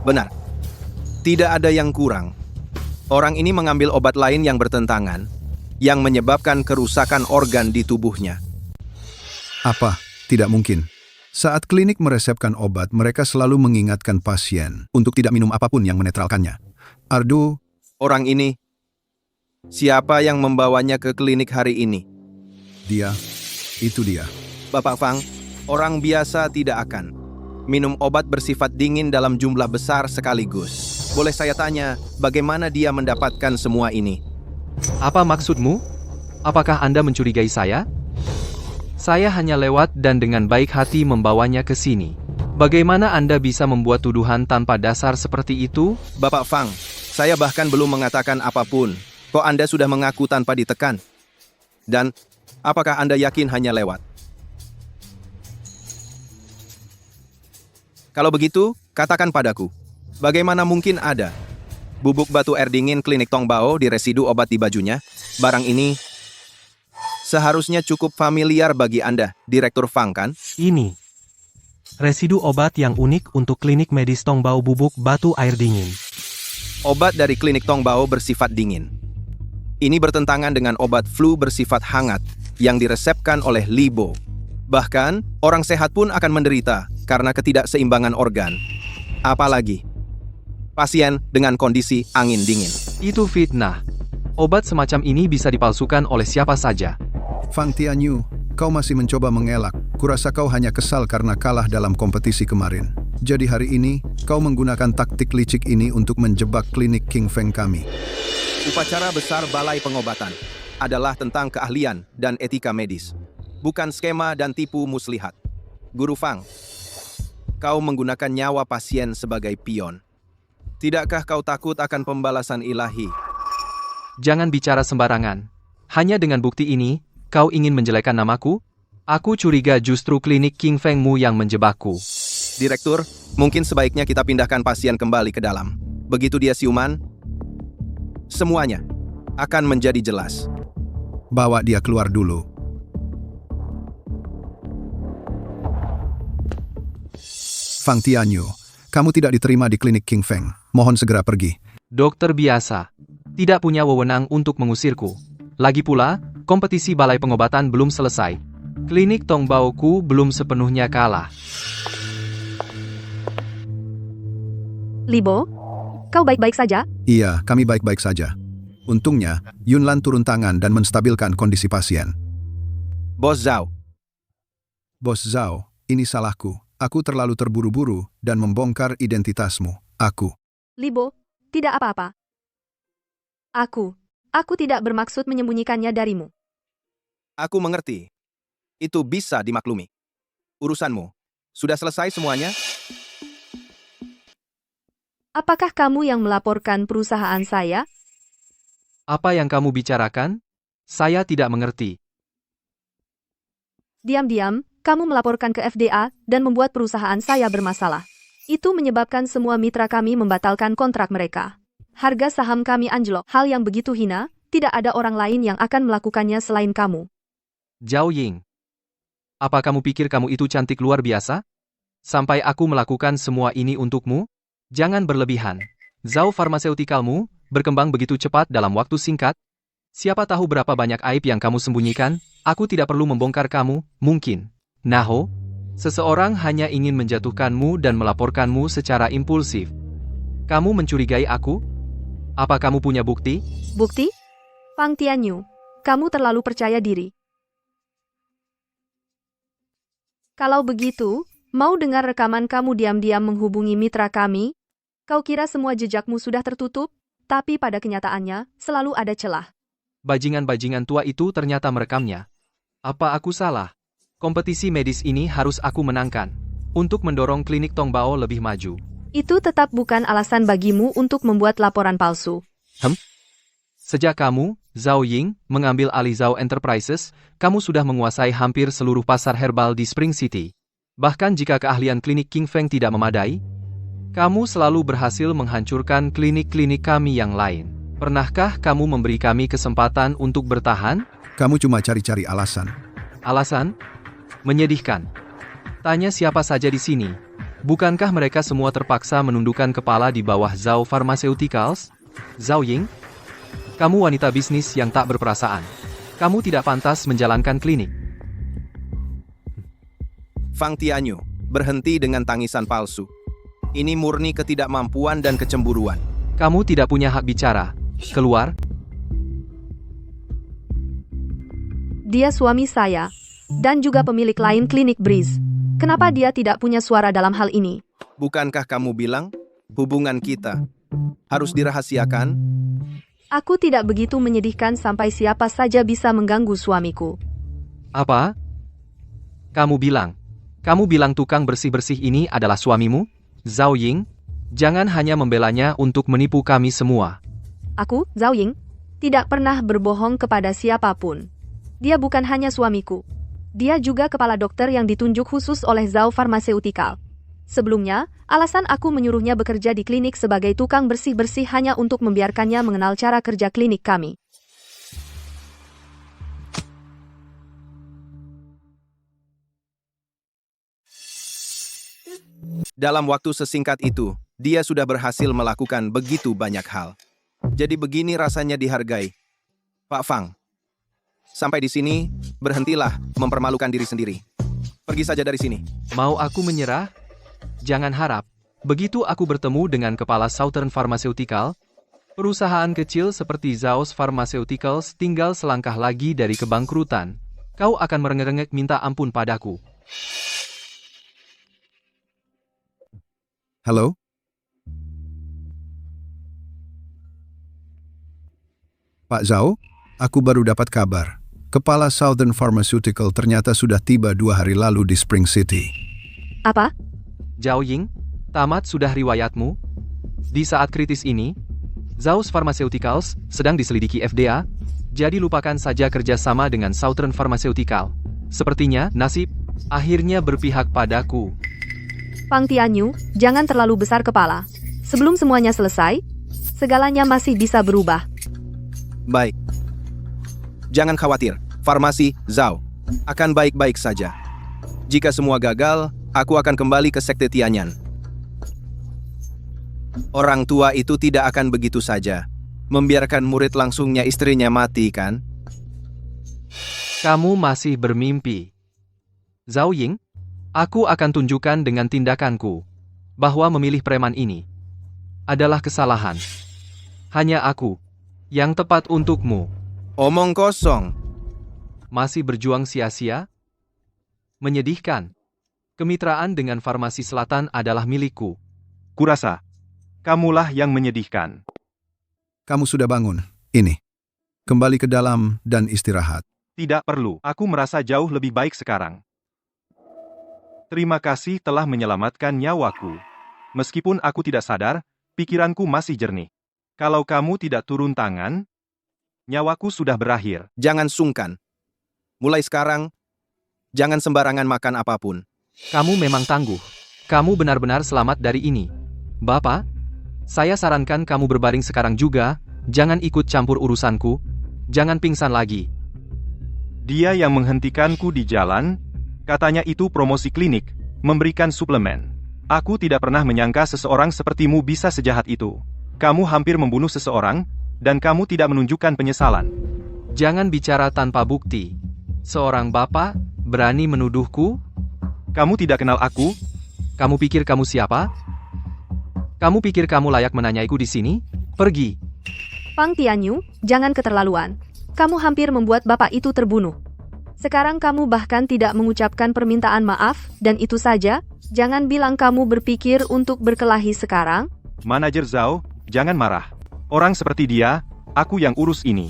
Benar. Tidak ada yang kurang. Orang ini mengambil obat lain yang bertentangan, yang menyebabkan kerusakan organ di tubuhnya. Apa? Tidak mungkin. Saat klinik meresepkan obat, mereka selalu mengingatkan pasien untuk tidak minum apapun yang menetralkannya. Ardu, Orang ini, siapa yang membawanya ke klinik hari ini? dia, itu dia. Bapak Fang, orang biasa tidak akan minum obat bersifat dingin dalam jumlah besar sekaligus. Boleh saya tanya, bagaimana dia mendapatkan semua ini? Apa maksudmu? Apakah Anda mencurigai saya? Saya hanya lewat dan dengan baik hati membawanya ke sini. Bagaimana Anda bisa membuat tuduhan tanpa dasar seperti itu? Bapak Fang, saya bahkan belum mengatakan apapun. Kok Anda sudah mengaku tanpa ditekan? Dan, apakah Anda yakin hanya lewat? Kalau begitu, katakan padaku, bagaimana mungkin ada bubuk batu air dingin klinik Tongbao di residu obat di bajunya? Barang ini seharusnya cukup familiar bagi Anda, Direktur Fang, kan? Ini residu obat yang unik untuk klinik medis Tongbao bubuk batu air dingin. Obat dari klinik Tongbao bersifat dingin. Ini bertentangan dengan obat flu bersifat hangat yang diresepkan oleh Libo. Bahkan, orang sehat pun akan menderita karena ketidakseimbangan organ. Apalagi pasien dengan kondisi angin dingin. Itu fitnah. Obat semacam ini bisa dipalsukan oleh siapa saja. Fang Tianyu, kau masih mencoba mengelak. Kurasa kau hanya kesal karena kalah dalam kompetisi kemarin. Jadi hari ini, kau menggunakan taktik licik ini untuk menjebak klinik King Feng kami. Upacara besar Balai Pengobatan adalah tentang keahlian dan etika medis, bukan skema dan tipu muslihat. Guru Fang, kau menggunakan nyawa pasien sebagai pion. Tidakkah kau takut akan pembalasan ilahi? Jangan bicara sembarangan. Hanya dengan bukti ini, kau ingin menjelekkan namaku? Aku curiga justru klinik King Fengmu yang menjebakku. Direktur, mungkin sebaiknya kita pindahkan pasien kembali ke dalam. Begitu dia siuman, semuanya akan menjadi jelas. Bawa dia keluar dulu. Fang Tianyu, kamu tidak diterima di klinik King Feng. Mohon segera pergi. Dokter biasa. Tidak punya wewenang untuk mengusirku. Lagi pula, kompetisi balai pengobatan belum selesai. Klinik Tongbaoku belum sepenuhnya kalah. Libo, kau baik-baik saja? Iya, kami baik-baik saja. Untungnya, Yunlan turun tangan dan menstabilkan kondisi pasien. Bos Zhao, Bos Zhao, ini salahku. Aku terlalu terburu-buru dan membongkar identitasmu. Aku. Libo, tidak apa-apa. Aku tidak bermaksud menyembunyikannya darimu. aku mengerti. Itu bisa dimaklumi. Urusanmu, sudah selesai semuanya? Apakah kamu yang melaporkan perusahaan saya? Apa yang kamu bicarakan? Saya tidak mengerti. Diam-diam, kamu melaporkan ke FDA dan membuat perusahaan saya bermasalah. Itu menyebabkan semua mitra kami membatalkan kontrak mereka. Harga saham kami anjlok. Hal yang begitu hina, tidak ada orang lain yang akan melakukannya selain kamu. Zhao Ying. Apa kamu pikir kamu itu cantik luar biasa? Sampai aku melakukan semua ini untukmu? Jangan berlebihan. Zhao Farmaseutikalmu berkembang begitu cepat dalam waktu singkat. Siapa tahu berapa banyak aib yang kamu sembunyikan? Aku tidak perlu membongkar kamu, mungkin. Naho, Seseorang hanya ingin menjatuhkanmu dan melaporkanmu secara impulsif. Kamu mencurigai aku? Apa kamu punya bukti? Bukti? Pang Tianyu, kamu terlalu percaya diri. Kalau begitu, mau dengar rekaman kamu diam-diam menghubungi mitra kami? Kau kira semua jejakmu sudah tertutup? Tapi pada kenyataannya, selalu ada celah. Bajingan-bajingan tua itu ternyata merekamnya. Apa aku salah? Kompetisi medis ini harus aku menangkan. Untuk mendorong klinik Tongbao lebih maju. Itu tetap bukan alasan bagimu untuk membuat laporan palsu. Sejak kamu, Zhao Ying, mengambil alih Zhao Enterprises, kamu sudah menguasai hampir seluruh pasar herbal di Spring City. Bahkan jika keahlian klinik King Feng tidak memadai, kamu selalu berhasil menghancurkan klinik-klinik kami yang lain. Pernahkah kamu memberi kami kesempatan untuk bertahan? Kamu cuma cari-cari alasan. Alasan? Menyedihkan. Tanya siapa saja di sini. Bukankah mereka semua terpaksa menundukkan kepala di bawah Zhao Pharmaceuticals? Zhao Ying? Kamu wanita bisnis yang tak berperasaan. Kamu tidak pantas menjalankan klinik. Fang Tianyu, berhenti dengan tangisan palsu. Ini murni ketidakmampuan dan kecemburuan. Kamu tidak punya hak bicara. Keluar. Dia suami saya, dan juga pemilik lain klinik Breeze. Kenapa dia tidak punya suara dalam hal ini? Bukankah kamu bilang hubungan kita harus dirahasiakan? Aku tidak begitu menyedihkan sampai siapa saja bisa mengganggu suamiku. Apa? Kamu bilang tukang bersih-bersih ini adalah suamimu? Zhao Ying, jangan hanya membelanya untuk menipu kami semua. Aku, Zhao Ying, tidak pernah berbohong kepada siapapun. Dia bukan hanya suamiku. Dia juga kepala dokter yang ditunjuk khusus oleh Zhao Pharmaceutical. Sebelumnya, alasan aku menyuruhnya bekerja di klinik sebagai tukang bersih-bersih hanya untuk membiarkannya mengenal cara kerja klinik kami. Dalam waktu sesingkat itu, dia sudah berhasil melakukan begitu banyak hal. Jadi begini rasanya dihargai. Pak Fang, sampai di sini, berhentilah mempermalukan diri sendiri. Pergi saja dari sini. Mau aku menyerah? Jangan harap. Begitu aku bertemu dengan kepala Southern Pharmaceutical, perusahaan kecil seperti Zhao Pharmaceuticals tinggal selangkah lagi dari kebangkrutan. Kau akan merengek-rengek minta ampun padaku. Halo? Pak Zhao, aku baru dapat kabar. Kepala Southern Pharmaceutical ternyata sudah tiba 2 hari lalu di Spring City. Apa? Zhao Ying, tamat sudah riwayatmu? Di saat kritis ini, Zhao Pharmaceuticals sedang diselidiki FDA, jadi lupakan saja kerjasama dengan Southern Pharmaceutical. Sepertinya, nasib akhirnya berpihak padaku. Pang Tianyu, jangan terlalu besar kepala. Sebelum semuanya selesai, segalanya masih bisa berubah. Baik. Jangan khawatir, farmasi Zhao akan baik-baik saja. Jika semua gagal, aku akan kembali ke sekte Tianyan. Orang tua itu tidak akan begitu saja membiarkan murid langsungnya istrinya mati, kan? Kamu masih bermimpi. Zhao Ying, aku akan tunjukkan dengan tindakanku bahwa memilih preman ini adalah kesalahan. Hanya aku yang tepat untukmu. Omong kosong. Masih berjuang sia-sia? Menyedihkan. Kemitraan dengan Farmasi Selatan adalah milikku. Kurasa, kamulah yang menyedihkan. Kamu sudah bangun. Ini. Kembali ke dalam dan istirahat. Tidak perlu, aku merasa jauh lebih baik sekarang. Terima kasih telah menyelamatkan nyawaku. Meskipun aku tidak sadar, pikiranku masih jernih. Kalau kamu tidak turun tangan, nyawaku sudah berakhir. Jangan sungkan. Mulai sekarang, jangan sembarangan makan apapun. Kamu memang tangguh. Kamu benar-benar selamat dari ini. Bapak, saya sarankan kamu berbaring sekarang juga, jangan ikut campur urusanku, jangan pingsan lagi. Dia yang menghentikanku di jalan, katanya itu promosi klinik, memberikan suplemen. Aku tidak pernah menyangka seseorang sepertimu bisa sejahat itu. Kamu hampir membunuh seseorang, dan kamu tidak menunjukkan penyesalan. Jangan bicara tanpa bukti. Seorang bapak berani menuduhku? Kamu tidak kenal aku? Kamu pikir kamu siapa? Kamu pikir kamu layak menanyaiku di sini? Pergi. Pang Tianyu, jangan keterlaluan. Kamu hampir membuat bapak itu terbunuh. Sekarang kamu bahkan tidak mengucapkan permintaan maaf, dan itu saja. Jangan bilang kamu berpikir untuk berkelahi sekarang. Manajer Zhao, jangan marah. Orang seperti dia, aku yang urus ini.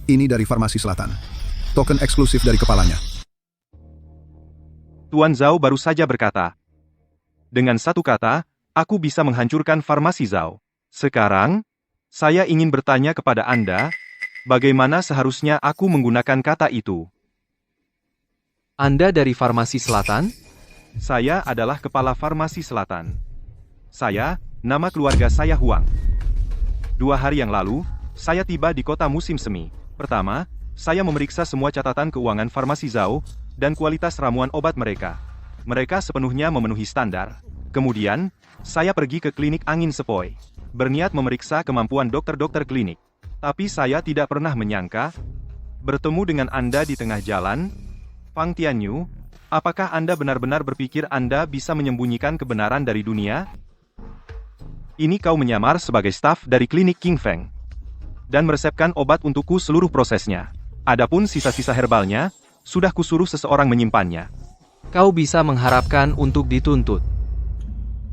Ini dari Farmasi Selatan. Token eksklusif dari kepalanya. Tuan Zhao baru saja berkata. Dengan satu kata, aku bisa menghancurkan Farmasi Zhao. Sekarang, saya ingin bertanya kepada Anda, bagaimana seharusnya aku menggunakan kata itu? Anda dari Farmasi Selatan? Saya adalah kepala Farmasi Selatan. Saya, nama keluarga saya Huang. 2 hari yang lalu, saya tiba di kota musim semi. Pertama, saya memeriksa semua catatan keuangan Farmasi Zhao dan kualitas ramuan obat mereka. Mereka sepenuhnya memenuhi standar. Kemudian, saya pergi ke klinik angin sepoi, berniat memeriksa kemampuan dokter-dokter klinik. Tapi saya tidak pernah menyangka bertemu dengan Anda di tengah jalan. Pang Tianyu, apakah Anda benar-benar berpikir Anda bisa menyembunyikan kebenaran dari dunia? Ini kau menyamar sebagai staf dari klinik King Feng dan meresepkan obat untukku seluruh prosesnya. Adapun sisa-sisa herbalnya, sudah kusuruh seseorang menyimpannya. Kau bisa mengharapkan untuk dituntut.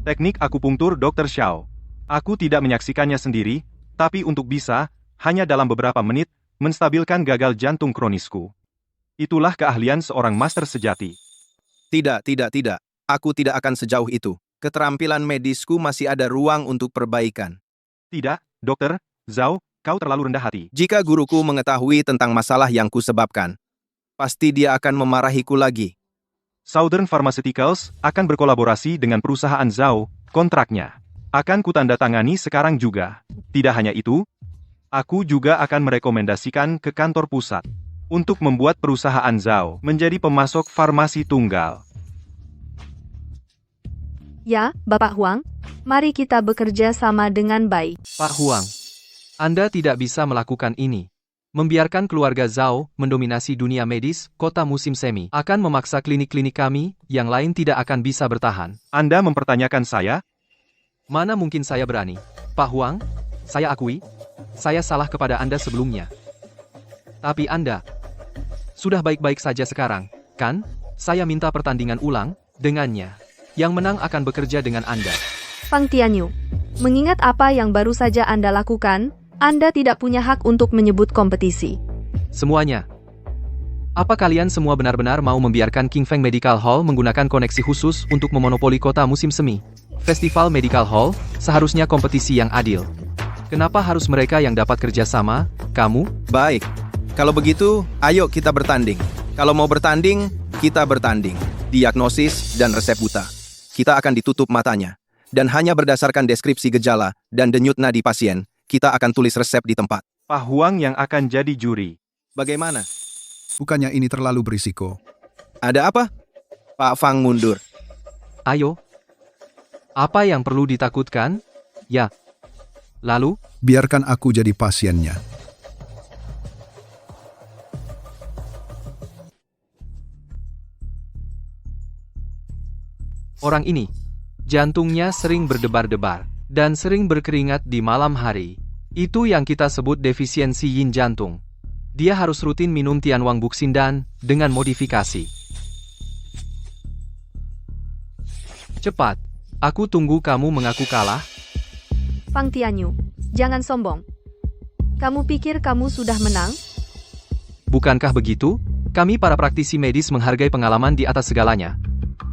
Teknik akupunktur Dr. Xiao. Aku tidak menyaksikannya sendiri, tapi untuk bisa, hanya dalam beberapa menit, menstabilkan gagal jantung kronisku. Itulah keahlian seorang master sejati. Tidak. Aku tidak akan sejauh itu. Keterampilan medisku masih ada ruang untuk perbaikan. Tidak, dokter, Zhao, kau terlalu rendah hati. Jika guruku mengetahui tentang masalah yang kusebabkan, pasti dia akan memarahiku lagi. Southern Pharmaceuticals akan berkolaborasi dengan perusahaan Zhao, kontraknya akan kutandatangani sekarang juga. Tidak hanya itu, aku juga akan merekomendasikan ke kantor pusat untuk membuat perusahaan Zhao menjadi pemasok farmasi tunggal. Ya, Bapak Huang, mari kita bekerja sama dengan baik. Pak Huang, Anda tidak bisa melakukan ini. Membiarkan keluarga Zhao mendominasi dunia medis, kota musim semi, akan memaksa klinik-klinik kami, yang lain tidak akan bisa bertahan. Anda mempertanyakan saya? Mana mungkin saya berani? Pak Huang, saya akui, saya salah kepada Anda sebelumnya. Tapi Anda sudah baik-baik saja sekarang, kan? Saya minta pertandingan ulang dengannya. Yang menang akan bekerja dengan Anda. Pang Tianyu, mengingat apa yang baru saja Anda lakukan, Anda tidak punya hak untuk menyebut kompetisi. Semuanya. Apa kalian semua benar-benar mau membiarkan King Feng Medical Hall menggunakan koneksi khusus untuk memonopoli kota musim semi? Festival Medical Hall seharusnya kompetisi yang adil. Kenapa harus mereka yang dapat kerjasama? Kamu? Baik, kalau begitu, ayo kita bertanding. Kalau mau bertanding, kita bertanding. Diagnosis dan resep buta. Kita akan ditutup matanya. Dan hanya berdasarkan deskripsi gejala dan denyut nadi pasien, kita akan tulis resep di tempat. Pak Huang yang akan jadi juri. Bagaimana? Bukannya ini terlalu berisiko? Ada apa? Pak Fang mundur. Ayo. Apa yang perlu ditakutkan? Ya. Lalu? Biarkan aku jadi pasiennya. Orang ini, jantungnya sering berdebar-debar, dan sering berkeringat di malam hari. Itu yang kita sebut defisiensi yin jantung. Dia harus rutin minum Tianwang Buxindan dengan modifikasi. Cepat, aku tunggu kamu mengaku kalah. Pang Tianyu, jangan sombong. Kamu pikir kamu sudah menang? Bukankah begitu? Kami para praktisi medis menghargai pengalaman di atas segalanya.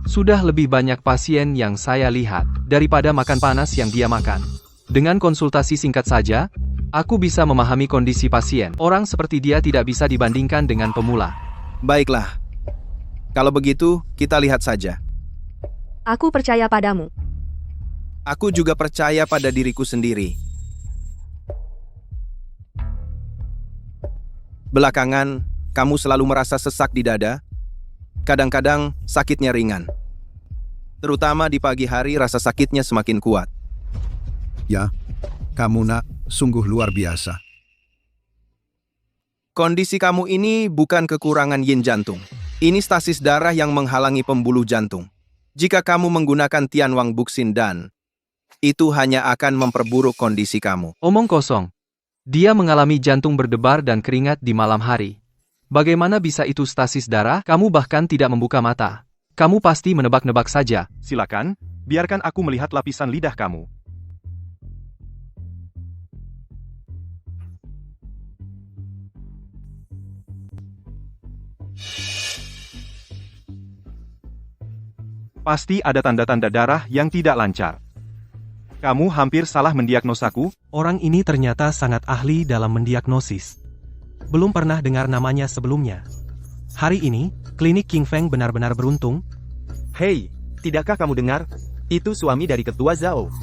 Sudah lebih banyak pasien yang saya lihat daripada makan panas yang dia makan. Dengan konsultasi singkat saja, aku bisa memahami kondisi pasien. Orang seperti dia tidak bisa dibandingkan dengan pemula. Baiklah. Kalau begitu, kita lihat saja. Aku percaya padamu. Aku juga percaya pada diriku sendiri. Belakangan, kamu selalu merasa sesak di dada. Kadang-kadang sakitnya ringan. Terutama di pagi hari rasa sakitnya semakin kuat. Ya, kamu nak, sungguh luar biasa. Kondisi kamu ini bukan kekurangan yin jantung. Ini stasis darah yang menghalangi pembuluh jantung. Jika kamu menggunakan Tianwang Buxin dan itu hanya akan memperburuk kondisi kamu. Omong kosong. Dia mengalami jantung berdebar dan keringat di malam hari. Bagaimana bisa itu stasis darah? Kamu bahkan tidak membuka mata. Kamu pasti menebak-nebak saja. Silakan, biarkan aku melihat lapisan lidah kamu. Pasti ada tanda-tanda darah yang tidak lancar. Kamu hampir salah mendiagnosaku. Orang ini ternyata sangat ahli dalam mendiagnosis. Belum pernah dengar namanya sebelumnya. Hari ini, klinik King Feng benar-benar beruntung. Hei, tidakkah kamu dengar? Itu suami dari ketua Zhao.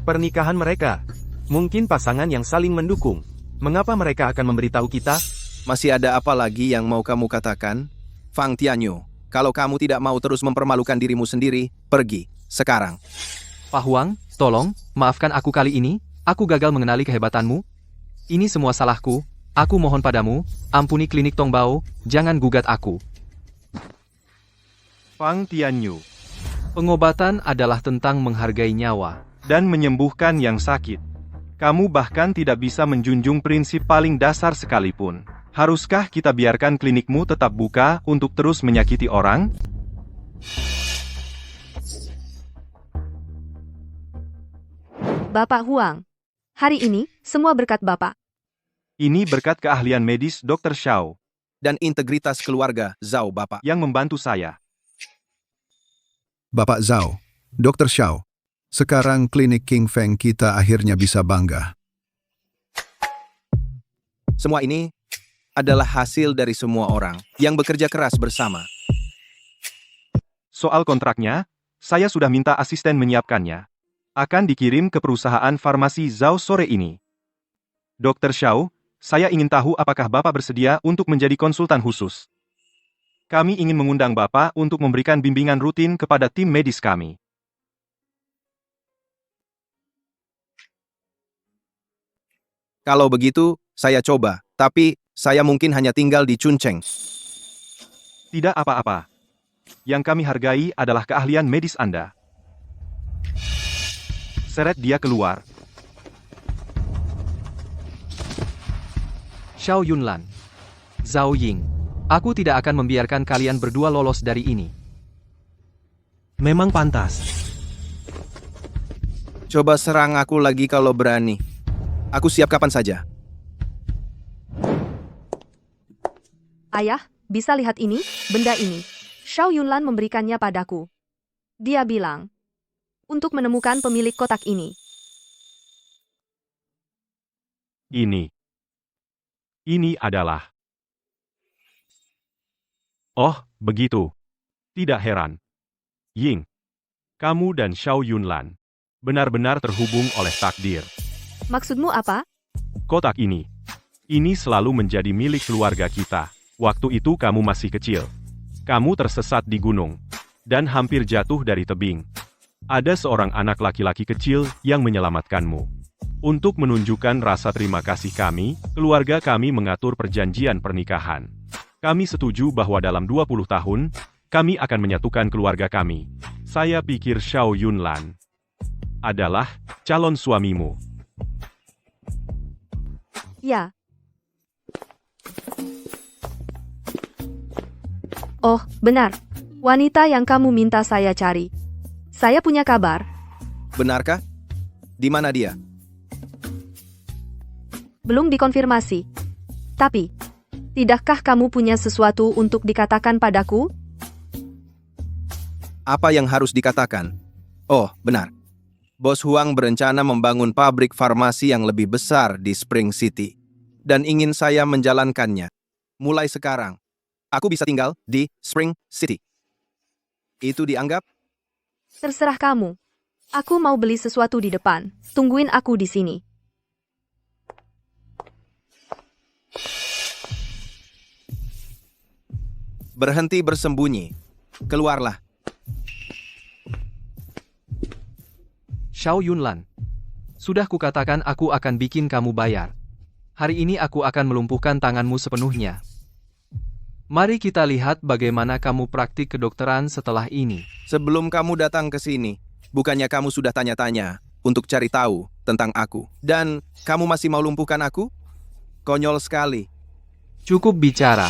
Pernikahan mereka. Mungkin pasangan yang saling mendukung. Mengapa mereka akan memberitahu kita? Masih ada apa lagi yang mau kamu katakan? Fang Tianyu, kalau kamu tidak mau terus mempermalukan dirimu sendiri, pergi, sekarang. Pak Huang, tolong, maafkan aku kali ini. Aku gagal mengenali kehebatanmu. Ini semua salahku. Aku mohon padamu, ampuni klinik Tongbao, jangan gugat aku. Fang Tianyu. Pengobatan adalah tentang menghargai nyawa. Dan menyembuhkan yang sakit. Kamu bahkan tidak bisa menjunjung prinsip paling dasar sekalipun. Haruskah kita biarkan klinikmu tetap buka untuk terus menyakiti orang? Bapak Huang. Hari ini, semua berkat Bapak. Ini berkat keahlian medis Dr. Xiao Dan integritas keluarga Zhao Bapak. yang membantu saya. Bapak Zhao, Dr. Xiao, sekarang klinik King Feng kita akhirnya bisa bangga. Semua ini adalah hasil dari semua orang yang bekerja keras bersama. Soal kontraknya, saya sudah minta asisten menyiapkannya. Akan dikirim ke perusahaan farmasi Zhao sore ini. Dr. Xiao, saya ingin tahu apakah Bapak bersedia untuk menjadi konsultan khusus. Kami ingin mengundang Bapak untuk memberikan bimbingan rutin kepada tim medis kami. Kalau begitu, saya coba, tapi saya mungkin hanya tinggal di Chuncheng. Tidak apa-apa. Yang kami hargai adalah keahlian medis Anda. Seret dia keluar. Xiao Yunlan. Zhao Ying. Aku tidak akan membiarkan kalian berdua lolos dari ini. Memang pantas. Coba serang aku lagi kalau berani. Aku siap kapan saja. Ayah, bisa lihat ini, benda ini. Xiao Yunlan memberikannya padaku. Dia bilang, untuk menemukan pemilik kotak ini. Ini adalah... Oh, begitu. Tidak heran. Ying, kamu dan Xiao Yunlan benar-benar terhubung oleh takdir. Maksudmu apa? Kotak ini selalu menjadi milik keluarga kita. Waktu itu kamu masih kecil. Kamu tersesat di gunung dan hampir jatuh dari tebing. Ada seorang anak laki-laki kecil yang menyelamatkanmu. Untuk menunjukkan rasa terima kasih kami, keluarga kami mengatur perjanjian pernikahan. Kami setuju bahwa dalam 20 tahun, kami akan menyatukan keluarga kami. Saya pikir Xiao Yunlan adalah calon suamimu. Ya. Oh, benar. Wanita yang kamu minta saya cari. Saya punya kabar. Benarkah? Di mana dia? Belum dikonfirmasi. Tapi, tidakkah kamu punya sesuatu untuk dikatakan padaku? Apa yang harus dikatakan? Oh, benar. Bos Huang berencana membangun pabrik farmasi yang lebih besar di Spring City. Dan ingin saya menjalankannya. Mulai sekarang, aku bisa tinggal di Spring City. Itu dianggap? Terserah kamu. Aku mau beli sesuatu di depan. Tungguin aku di sini. Berhenti bersembunyi. Keluarlah. Xiao Yunlan. Sudah kukatakan aku akan bikin kamu bayar. Hari ini aku akan melumpuhkan tanganmu sepenuhnya. Mari kita lihat bagaimana kamu praktik kedokteran setelah ini. Sebelum kamu datang ke sini, bukannya kamu sudah tanya-tanya untuk cari tahu tentang aku. Dan kamu masih mau lumpuhkan aku? Konyol sekali. Cukup bicara.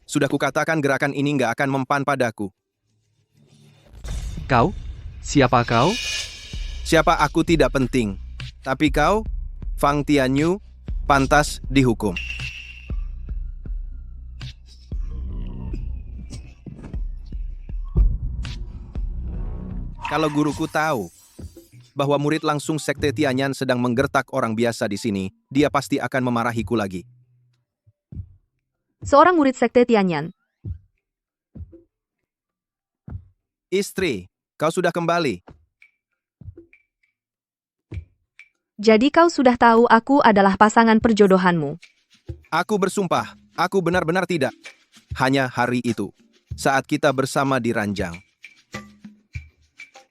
Sudah kukatakan gerakan ini nggak akan mempan padaku. Kau? Siapa kau? Siapa aku tidak penting. Tapi kau, Fang Tianyu, pantas dihukum. Kalau guruku tahu bahwa murid langsung Sekte Tianyan sedang menggertak orang biasa di sini, dia pasti akan memarahiku lagi. Seorang murid Sekte Tianyan. Istri, kau sudah kembali. Jadi kau sudah tahu aku adalah pasangan perjodohanmu. Aku bersumpah, aku benar-benar tidak. Hanya hari itu, saat kita bersama di ranjang.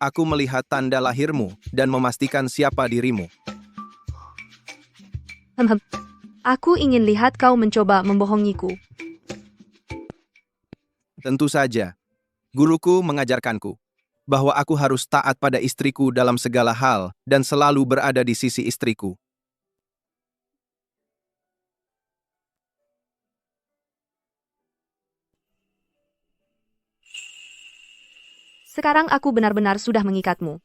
Aku melihat tanda lahirmu dan memastikan siapa dirimu. Aku ingin lihat kau mencoba membohongiku. Tentu saja, guruku mengajarkanku bahwa aku harus taat pada istriku dalam segala hal dan selalu berada di sisi istriku. Sekarang aku benar-benar sudah mengikatmu.